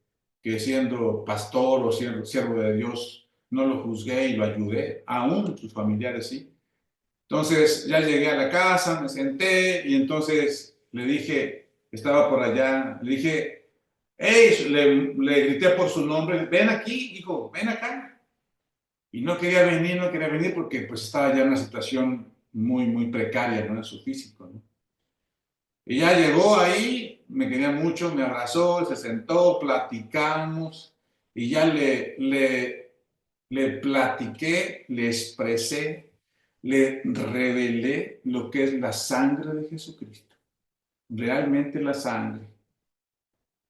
siendo pastor o siendo siervo de Dios, no lo juzgué y lo ayudé, aún sus familiares sí. Entonces ya llegué a la casa, me senté y entonces le dije, estaba por allá, le dije, hey, le grité por su nombre, ven aquí, hijo, ven acá. Y no quería venir, no quería venir porque pues estaba ya en una situación muy, muy precaria, ¿no? En su físico, ¿no? Y ya llegó ahí, me quería mucho, me abrazó, se sentó, platicamos y ya le platiqué, le expresé, le revelé lo que es la sangre de Jesucristo. Realmente la sangre.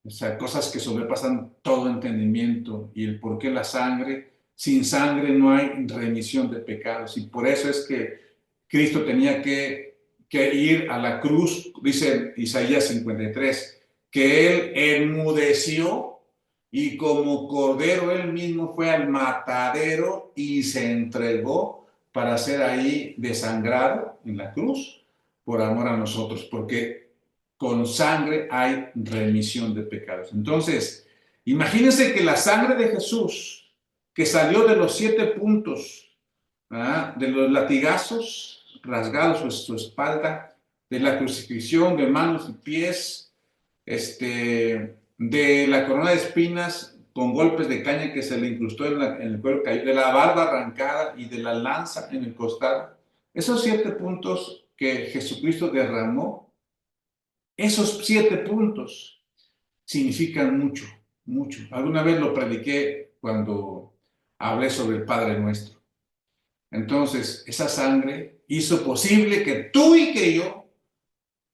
O sea, cosas que sobrepasan todo entendimiento y el por qué la sangre, sin sangre no hay remisión de pecados. Y por eso es que Cristo tenía que ir a la cruz, dice Isaías 53, que Él enmudeció y como cordero Él mismo fue al matadero y se entregó para ser ahí desangrado en la cruz por amor a nosotros, porque con sangre hay remisión de pecados. Entonces, imagínense que la sangre de Jesús, que salió de los 7 puntos, ¿verdad?, de los latigazos rasgados en su espalda, de la crucifixión de manos y pies, de la corona de espinas con golpes de caña que se le incrustó en el cuero, de la barba arrancada y de la lanza en el costado. Esos 7 puntos que Jesucristo derramó, esos 7 puntos significan mucho, mucho. Alguna vez lo prediqué cuando hablé sobre el Padre Nuestro. Entonces, esa sangre hizo posible que tú y que yo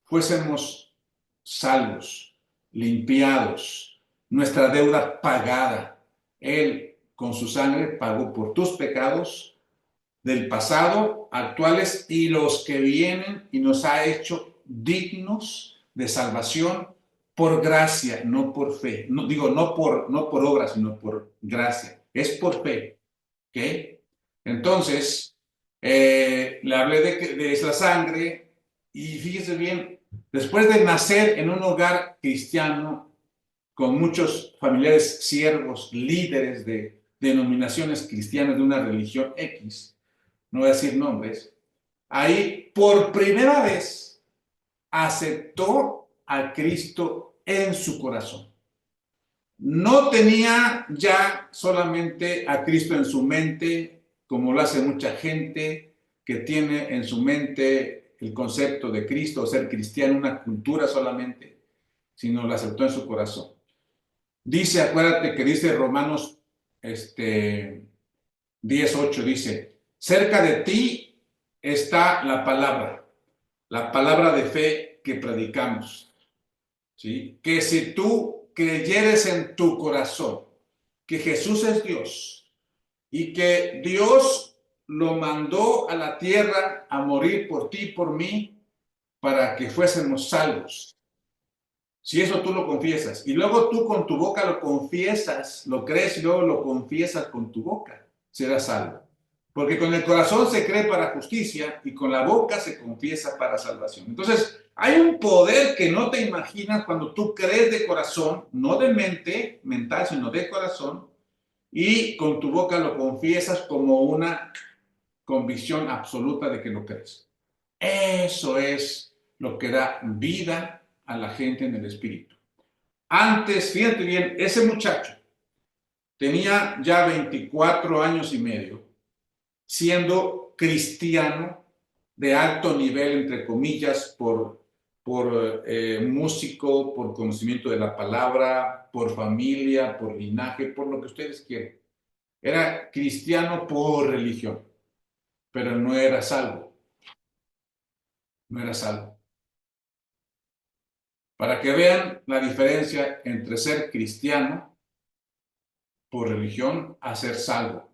fuésemos salvos, limpiados, nuestra deuda pagada. Él, con su sangre, pagó por tus pecados del pasado, actuales y los que vienen, y nos ha hecho dignos de salvación por gracia, no por fe. No, digo, no por obra, sino por gracia. Es por fe. ¿Ok? Entonces, le hablé de esa sangre y fíjese bien, después de nacer en un hogar cristiano con muchos familiares siervos, líderes de denominaciones cristianas de una religión X, no voy a decir nombres, ahí por primera vez aceptó a Cristo en su corazón. No tenía ya solamente a Cristo en su mente, como lo hace mucha gente que tiene en su mente el concepto de Cristo o ser cristiano, una cultura solamente, sino lo aceptó en su corazón. Dice, acuérdate que dice Romanos 10:8, dice, cerca de ti está la palabra de fe que predicamos, ¿sí? Que si tú creyeres en tu corazón que Jesús es Dios y que Dios lo mandó a la tierra a morir por ti y por mí para que fuésemos salvos. Si eso tú lo confiesas y luego tú con tu boca lo confiesas, lo crees y luego lo confiesas con tu boca, serás salvo. Porque con el corazón se cree para justicia y con la boca se confiesa para salvación. Entonces, hay un poder que no te imaginas cuando tú crees de corazón, no de mente, mental, sino de corazón, y con tu boca lo confiesas como una convicción absoluta de que lo crees. Eso es lo que da vida a la gente en el espíritu. Antes, fíjate bien, ese muchacho tenía ya 24 años y medio siendo cristiano de alto nivel, entre comillas, por músico, por conocimiento de la palabra, por familia, por linaje, por lo que ustedes quieran. Era cristiano por religión, pero no era salvo. No era salvo. Para que vean la diferencia entre ser cristiano por religión a ser salvo,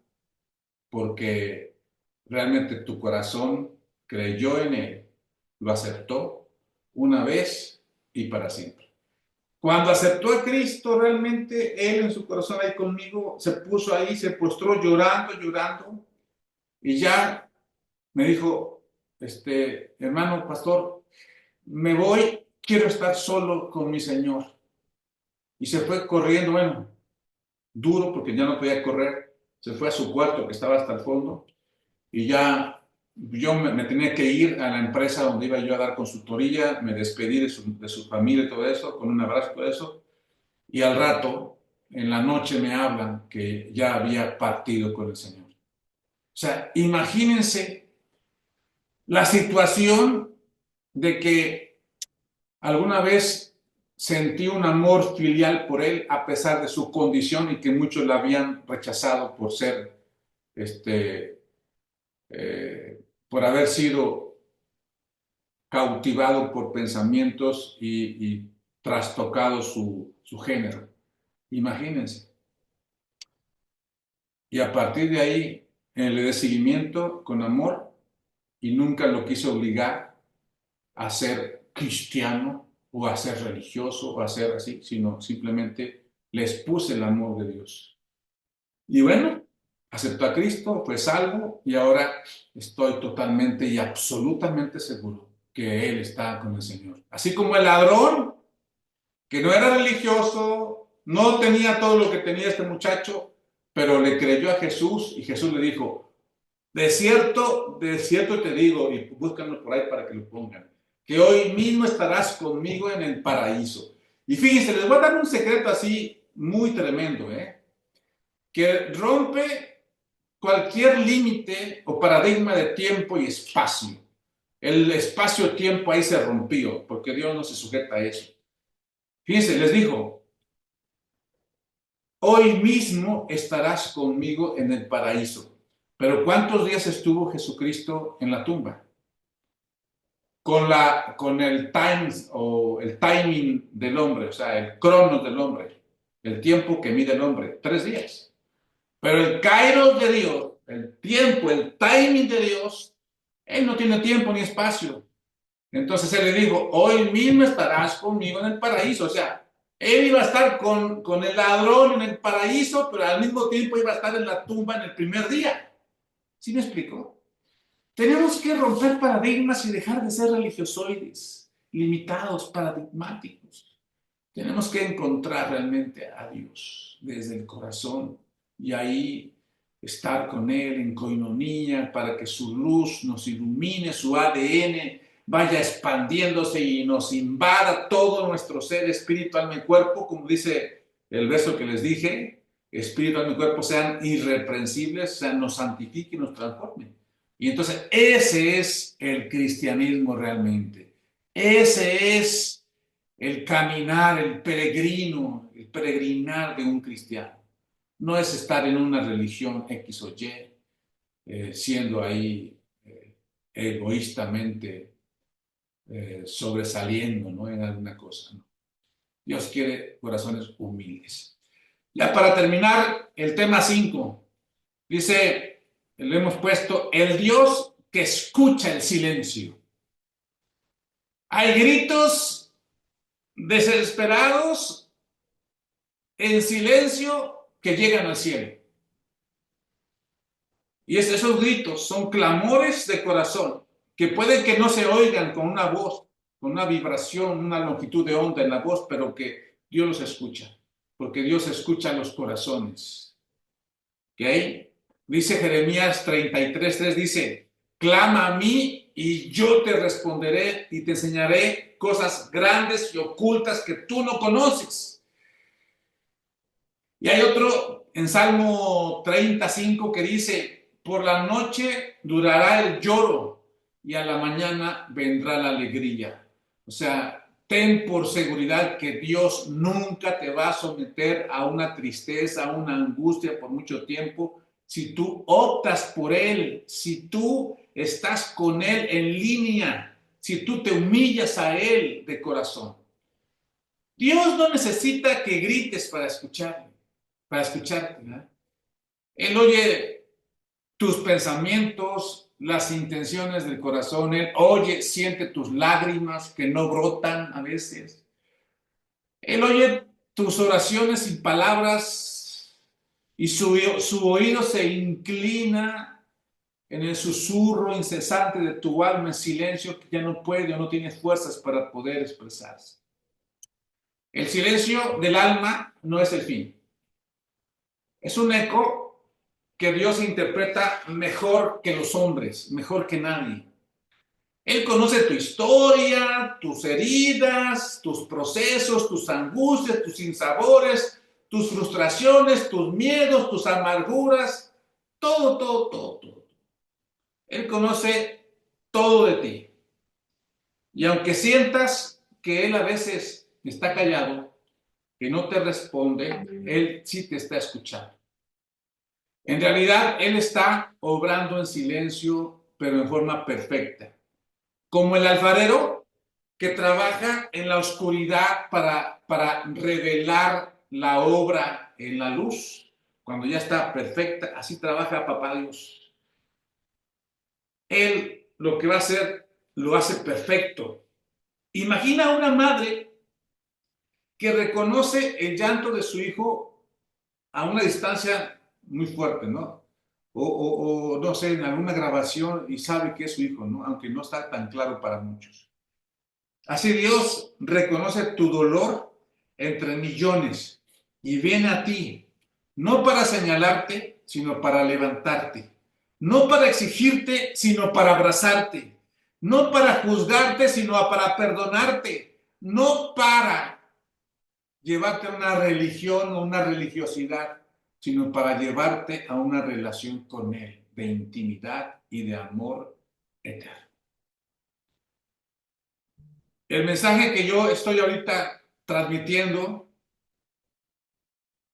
porque realmente tu corazón creyó en Él, lo aceptó una vez y para siempre. Cuando aceptó a Cristo, realmente Él en su corazón ahí conmigo se puso ahí, se postró llorando, llorando, y ya me dijo, hermano pastor, me voy, quiero estar solo con mi Señor. Y se fue corriendo, bueno, duro porque ya no podía correr, se fue a su cuarto que estaba hasta el fondo y ya yo me tenía que ir a la empresa donde iba yo a dar consultoría, me despedí de su familia y todo eso, con un abrazo y todo eso, y al rato, en la noche me hablan que ya había partido con el Señor. O sea, imagínense la situación de que alguna vez sentí un amor filial por él a pesar de su condición y que muchos la habían rechazado por ser, por haber sido cautivado por pensamientos y trastocado su género. Imagínense. Y a partir de ahí, le di seguimiento con amor y nunca lo quise obligar a ser cristiano o a ser religioso o a ser así, sino simplemente les puse el amor de Dios. Y bueno, aceptó a Cristo, fue salvo y ahora estoy totalmente y absolutamente seguro que él está con el Señor. Así como el ladrón, que no era religioso, no tenía todo lo que tenía este muchacho, pero le creyó a Jesús y Jesús le dijo, de cierto te digo, y búscanlo por ahí para que lo pongan, que hoy mismo estarás conmigo en el paraíso. Y fíjense, les voy a dar un secreto así muy tremendo, que rompe cualquier límite o paradigma de tiempo y espacio. El espacio-tiempo ahí se rompió, porque Dios no se sujeta a eso. Fíjense, les dijo, hoy mismo estarás conmigo en el paraíso. Pero ¿cuántos días estuvo Jesucristo en la tumba? Con el el timing del hombre, o sea, el cronos del hombre, el tiempo que mide el hombre, 3 días. Pero el kairos de Dios, el tiempo, el timing de Dios, él no tiene tiempo ni espacio. Entonces él le dijo, hoy mismo estarás conmigo en el paraíso. O sea, él iba a estar con el ladrón en el paraíso, pero al mismo tiempo iba a estar en la tumba en el primer día. ¿Sí me explico? Tenemos que romper paradigmas y dejar de ser religiosoides, limitados, paradigmáticos. Tenemos que encontrar realmente a Dios desde el corazón y ahí estar con Él en coinonía para que su luz nos ilumine, su ADN vaya expandiéndose y nos invada todo nuestro ser, espíritu, alma y cuerpo, como dice el verso que les dije, espíritu, alma y cuerpo sean irreprensibles, sean, nos santifiquen, nos transformen. Y entonces ese es el cristianismo realmente. Ese es el caminar, el peregrinar de un cristiano. No es estar en una religión X o Y, siendo ahí egoístamente sobresaliendo, ¿no?, en alguna cosa, ¿no? Dios quiere corazones humildes. Ya para terminar, el tema 5. Dice, le hemos puesto, el Dios que escucha el silencio. Hay gritos desesperados en silencio que llegan al cielo. Y esos gritos son clamores de corazón que pueden que no se oigan con una voz, con una vibración, una longitud de onda en la voz, pero que Dios los escucha, porque Dios escucha los corazones. ¿Ok? Dice Jeremías 33:3, dice, clama a mí y yo te responderé y te enseñaré cosas grandes y ocultas que tú no conoces. Y hay otro en Salmo 35 que dice, por la noche durará el lloro y a la mañana vendrá la alegría. O sea, ten por seguridad que Dios nunca te va a someter a una tristeza, a una angustia por mucho tiempo. Si tú optas por Él, si tú estás con Él en línea, si tú te humillas a Él de corazón. Dios no necesita que grites para escucharte, ¿verdad? Él oye tus pensamientos, las intenciones del corazón, Él oye, siente tus lágrimas que no brotan a veces. Él oye tus oraciones sin palabras y su oído se inclina en el susurro incesante de tu alma en silencio que ya no puede o no tiene fuerzas para poder expresarse. El silencio del alma no es el fin. Es un eco que Dios interpreta mejor que los hombres, mejor que nadie. Él conoce tu historia, tus heridas, tus procesos, tus angustias, tus sinsabores, tus frustraciones, tus miedos, tus amarguras, todo, todo, todo, todo. Él conoce todo de ti. Y aunque sientas que Él a veces está callado, que no te responde, Él sí te está escuchando. En realidad, Él está obrando en silencio, pero en forma perfecta. Como el alfarero que trabaja en la oscuridad para revelar la obra en la luz. Cuando ya está perfecta, así trabaja Papá Dios. Él lo que va a hacer, lo hace perfecto. Imagina a una madre que reconoce el llanto de su hijo a una distancia muy fuerte, ¿no? o no sé, en alguna grabación y sabe que es su hijo, ¿no? Aunque no está tan claro para muchos. Así Dios reconoce tu dolor entre millones y viene a ti, no para señalarte, sino para levantarte, no para exigirte, sino para abrazarte, no para juzgarte, sino para perdonarte, no para llevarte a una religión o una religiosidad, sino para llevarte a una relación con Él de intimidad y de amor eterno. El mensaje que yo estoy ahorita transmitiendo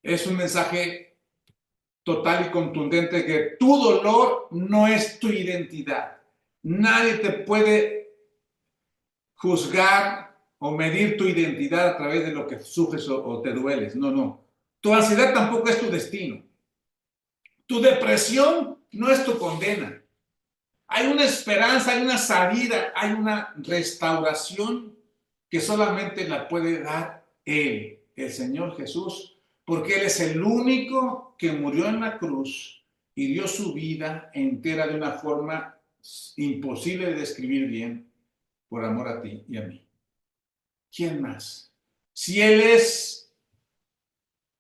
es un mensaje total y contundente que tu dolor no es tu identidad. Nadie te puede juzgar o medir tu identidad a través de lo que sufres o te dueles. No, no. Tu ansiedad tampoco es tu destino. Tu depresión no es tu condena. Hay una esperanza, hay una salida, hay una restauración que solamente la puede dar Él, el Señor Jesús, porque Él es el único que murió en la cruz y dio su vida entera de una forma imposible de describir bien por amor a ti y a mí. ¿Quién más? Si Él es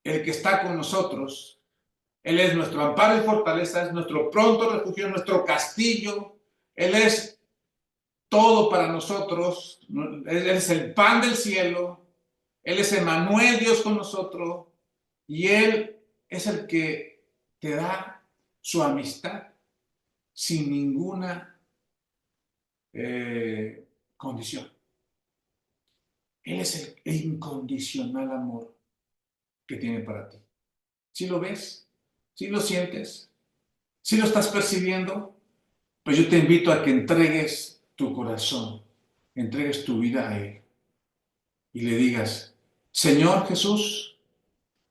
el que está con nosotros, Él es nuestro amparo y fortaleza, es nuestro pronto refugio, nuestro castillo, Él es todo para nosotros, Él es el pan del cielo, Él es Emmanuel, Dios con nosotros, y Él es el que te da su amistad sin ninguna condición. Él es el incondicional amor que tiene para ti. ¿Sí lo ves? ¿Sí lo sientes? ¿Sí lo estás percibiendo? Pues yo te invito a que entregues tu corazón, entregues tu vida a Él y le digas, Señor Jesús,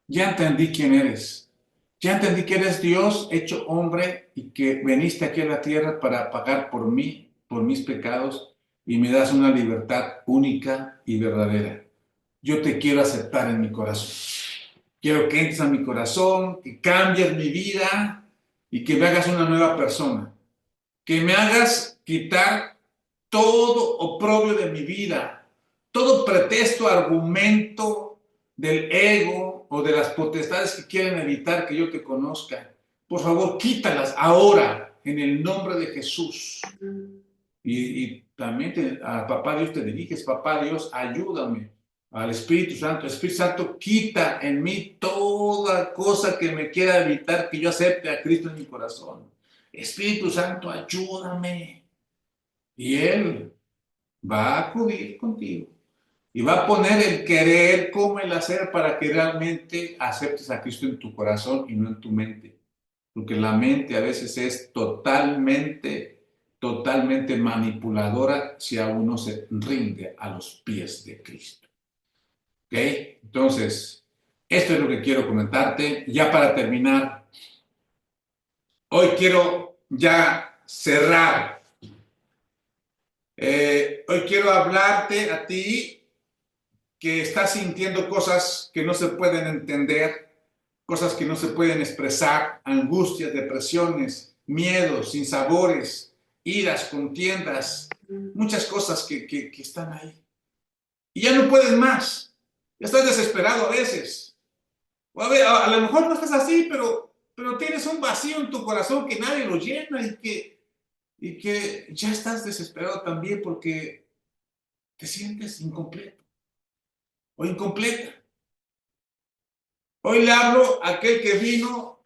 ya entendí quién eres. Ya entendí que eres Dios hecho hombre y que veniste aquí a la tierra para pagar por mí, por mis pecados, y me das una libertad única y verdadera. Yo te quiero aceptar en mi corazón. Quiero que entres a mi corazón, que cambies mi vida y que me hagas una nueva persona. Que me hagas quitar todo oprobio de mi vida, todo pretexto, argumento del ego o de las potestades que quieren evitar que yo te conozca. Por favor, quítalas ahora en el nombre de Jesús. Y también a Papá Dios te diriges, Papá Dios, ayúdame. Al Espíritu Santo, quita en mí toda cosa que me quiera evitar que yo acepte a Cristo en mi corazón. Espíritu Santo, ayúdame. Y Él va a acudir contigo y va a poner el querer como el hacer para que realmente aceptes a Cristo en tu corazón y no en tu mente. Porque la mente a veces es totalmente manipuladora si aún no se rinde a los pies de Cristo. ¿Ok? Entonces, esto es lo que quiero comentarte. Ya para terminar, hoy quiero ya cerrar. Hoy quiero hablarte a ti que estás sintiendo cosas que no se pueden entender, cosas que no se pueden expresar, angustias, depresiones, miedos, sinsabores, iras, contiendas, muchas cosas que están ahí. Y ya no puedes más. Ya estás desesperado a veces. O a lo mejor no estás así, pero tienes un vacío en tu corazón que nadie lo llena y que ya estás desesperado también porque te sientes incompleto o incompleta. Hoy le hablo a aquel que vino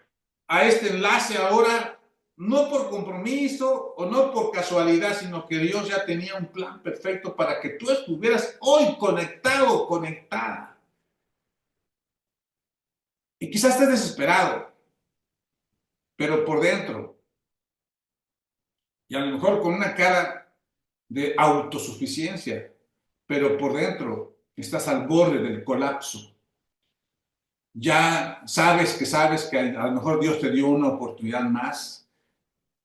a este enlace ahora, no por compromiso o no por casualidad, sino que Dios ya tenía un plan perfecto para que tú estuvieras hoy conectado, conectada. Y quizás estés desesperado, pero por dentro, y a lo mejor con una cara de autosuficiencia, pero por dentro estás al borde del colapso. Ya sabes que a lo mejor Dios te dio una oportunidad más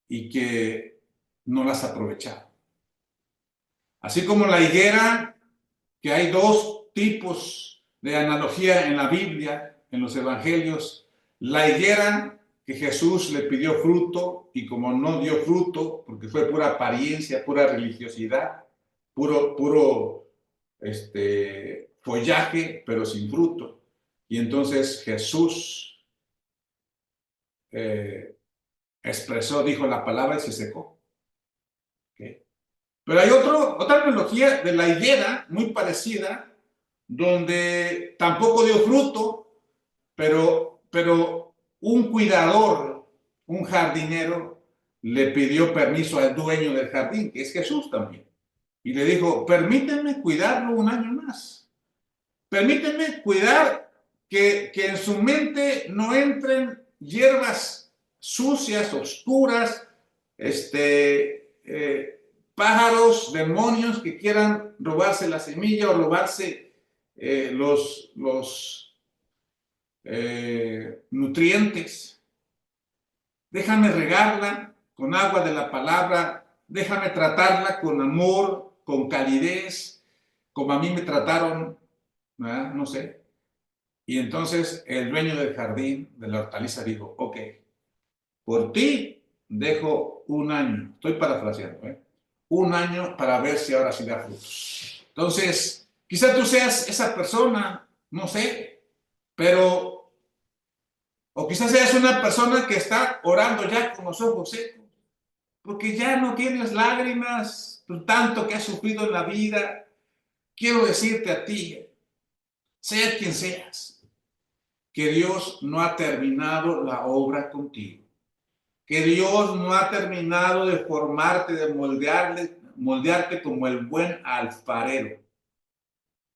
y que no la has aprovechado. Así como la higuera, que hay dos tipos de analogía en la Biblia, en los evangelios. La higuera que Jesús le pidió fruto y como no dio fruto, porque fue pura apariencia, pura religiosidad, puro follaje, pero sin fruto. Y entonces Jesús expresó, dijo la palabra y se secó. ¿Okay? Pero hay otra analogía de la higuera muy parecida, donde tampoco dio fruto, pero un cuidador, un jardinero, le pidió permiso al dueño del jardín, que es Jesús también, y le dijo, permíteme cuidarlo un año más. Permíteme cuidar que en su mente no entren hierbas sucias, oscuras, pájaros, demonios que quieran robarse la semilla o robarse los nutrientes. Déjame regarla con agua de la palabra, déjame tratarla con amor, con calidez, como a mí me trataron, ¿verdad? No sé. Y entonces el dueño del jardín, de la hortaliza, dijo, ok, por ti dejo un año, estoy parafraseando, un año para ver si ahora sí da frutos. Entonces, quizás tú seas esa persona, no sé, pero, o quizás seas una persona que está orando ya con los ojos secos, porque ya no tienes lágrimas por tanto que has sufrido en la vida. Quiero decirte a ti, sea quien seas, que Dios no ha terminado la obra contigo, que Dios no ha terminado de formarte, de moldearte como el buen alfarero.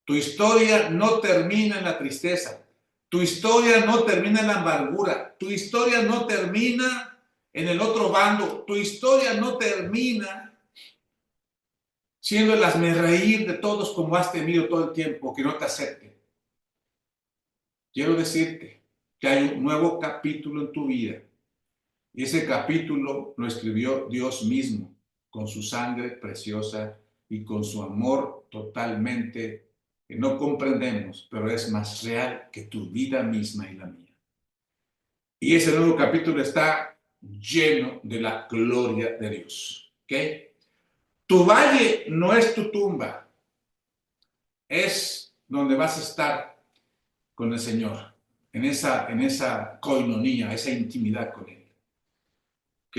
Tu historia no termina en la tristeza, tu historia no termina en la amargura, tu historia no termina en el otro bando, tu historia no termina siendo el hazmerreír de todos como has tenido todo el tiempo, que no te acepten. Quiero decirte que hay un nuevo capítulo en tu vida. Y ese capítulo lo escribió Dios mismo, con su sangre preciosa y con su amor totalmente que no comprendemos, pero es más real que tu vida misma y la mía. Y ese nuevo capítulo está lleno de la gloria de Dios. ¿Ok? Tu valle no es tu tumba, es donde vas a estar con el Señor, en esa coinonía, esa intimidad con Él. ¿Ok?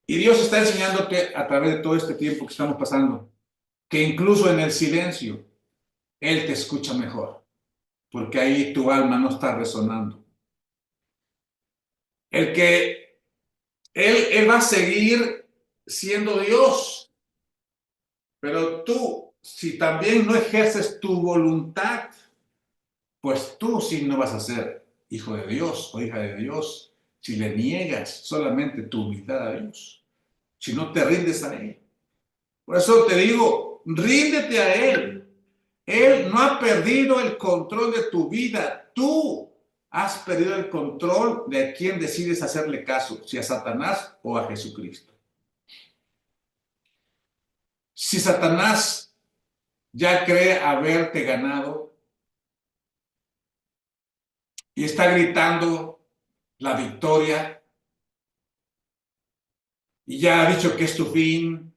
Y Dios está enseñándote a través de todo este tiempo que estamos pasando, que incluso en el silencio, Él te escucha mejor, porque ahí tu alma no está resonando. Él va a seguir siendo Dios, pero tú, si también no ejerces tu voluntad, pues tú sí no vas a ser hijo de Dios o hija de Dios, si le niegas solamente tu humildad a Dios, si no te rindes a Él. Por eso te digo, ríndete a Él. Él no ha perdido el control de tu vida. Tú has perdido el control de a quién decides hacerle caso, si a Satanás o a Jesucristo. Si Satanás ya cree haberte ganado y está gritando la victoria y ya ha dicho que es tu fin,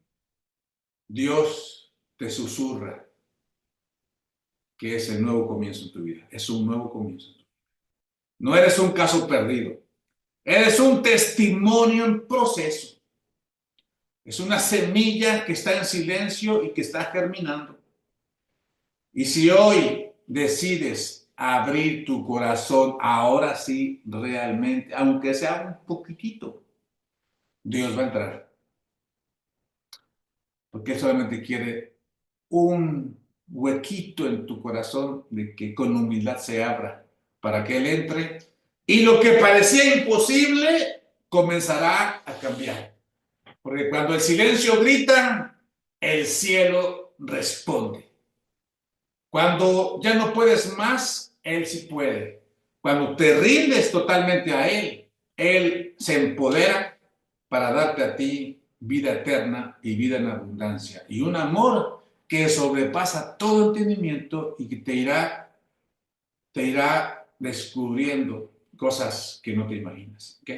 Dios te susurra que es el nuevo comienzo en tu vida. Es un nuevo comienzo. No eres un caso perdido. Eres un testimonio en proceso. Es una semilla que está en silencio y que está germinando. Y si hoy decides abrir tu corazón, ahora sí, realmente, aunque sea un poquitito, Dios va a entrar. Porque Él solamente quiere un huequito en tu corazón de que con humildad se abra para que Él entre. Y lo que parecía imposible comenzará a cambiar. Porque cuando el silencio grita, el cielo responde. Cuando ya no puedes más, Él sí puede. Cuando te rindes totalmente a Él se empodera para darte a ti vida eterna y vida en abundancia. Y un amor que sobrepasa todo entendimiento y que te irá descubriendo cosas que no te imaginas. ¿Ok?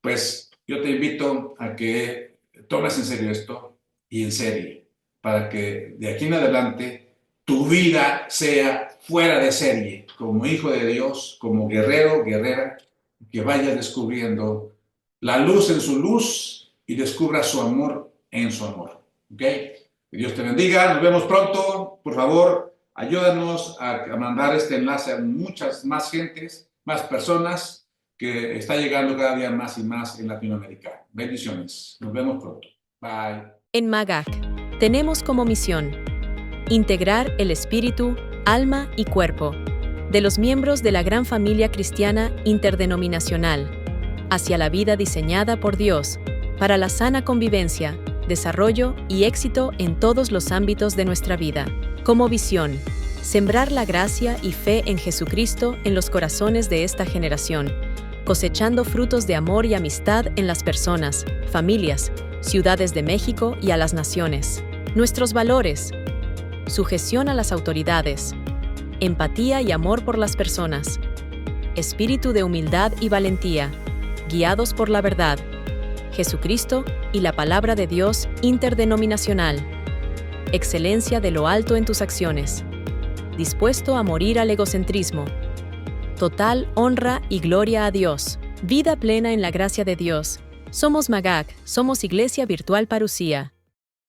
Pues yo te invito a que tomes en serio esto y en serie, para que de aquí en adelante tu vida sea fuera de serie, como hijo de Dios, como guerrero, guerrera, que vayas descubriendo la luz en su luz y descubra su amor en su amor. ¿Ok? Que Dios te bendiga, nos vemos pronto. Por favor, ayúdanos a mandar este enlace a muchas más gentes, más personas, que está llegando cada día más y más en Latinoamérica. Bendiciones. Nos vemos pronto. Bye. En MAGAC, tenemos como misión integrar el espíritu, alma y cuerpo de los miembros de la gran familia cristiana interdenominacional hacia la vida diseñada por Dios para la sana convivencia, desarrollo y éxito en todos los ámbitos de nuestra vida. Como visión, sembrar la gracia y fe en Jesucristo en los corazones de esta generación, cosechando frutos de amor y amistad en las personas, familias, ciudades de México y a las naciones. Nuestros valores: sujeción a las autoridades, empatía y amor por las personas, espíritu de humildad y valentía, guiados por la verdad, Jesucristo y la palabra de Dios interdenominacional, excelencia de lo alto en tus acciones, dispuesto a morir al egocentrismo, total honra y gloria a Dios, vida plena en la gracia de Dios. Somos MAGAC, somos Iglesia Virtual Parousia.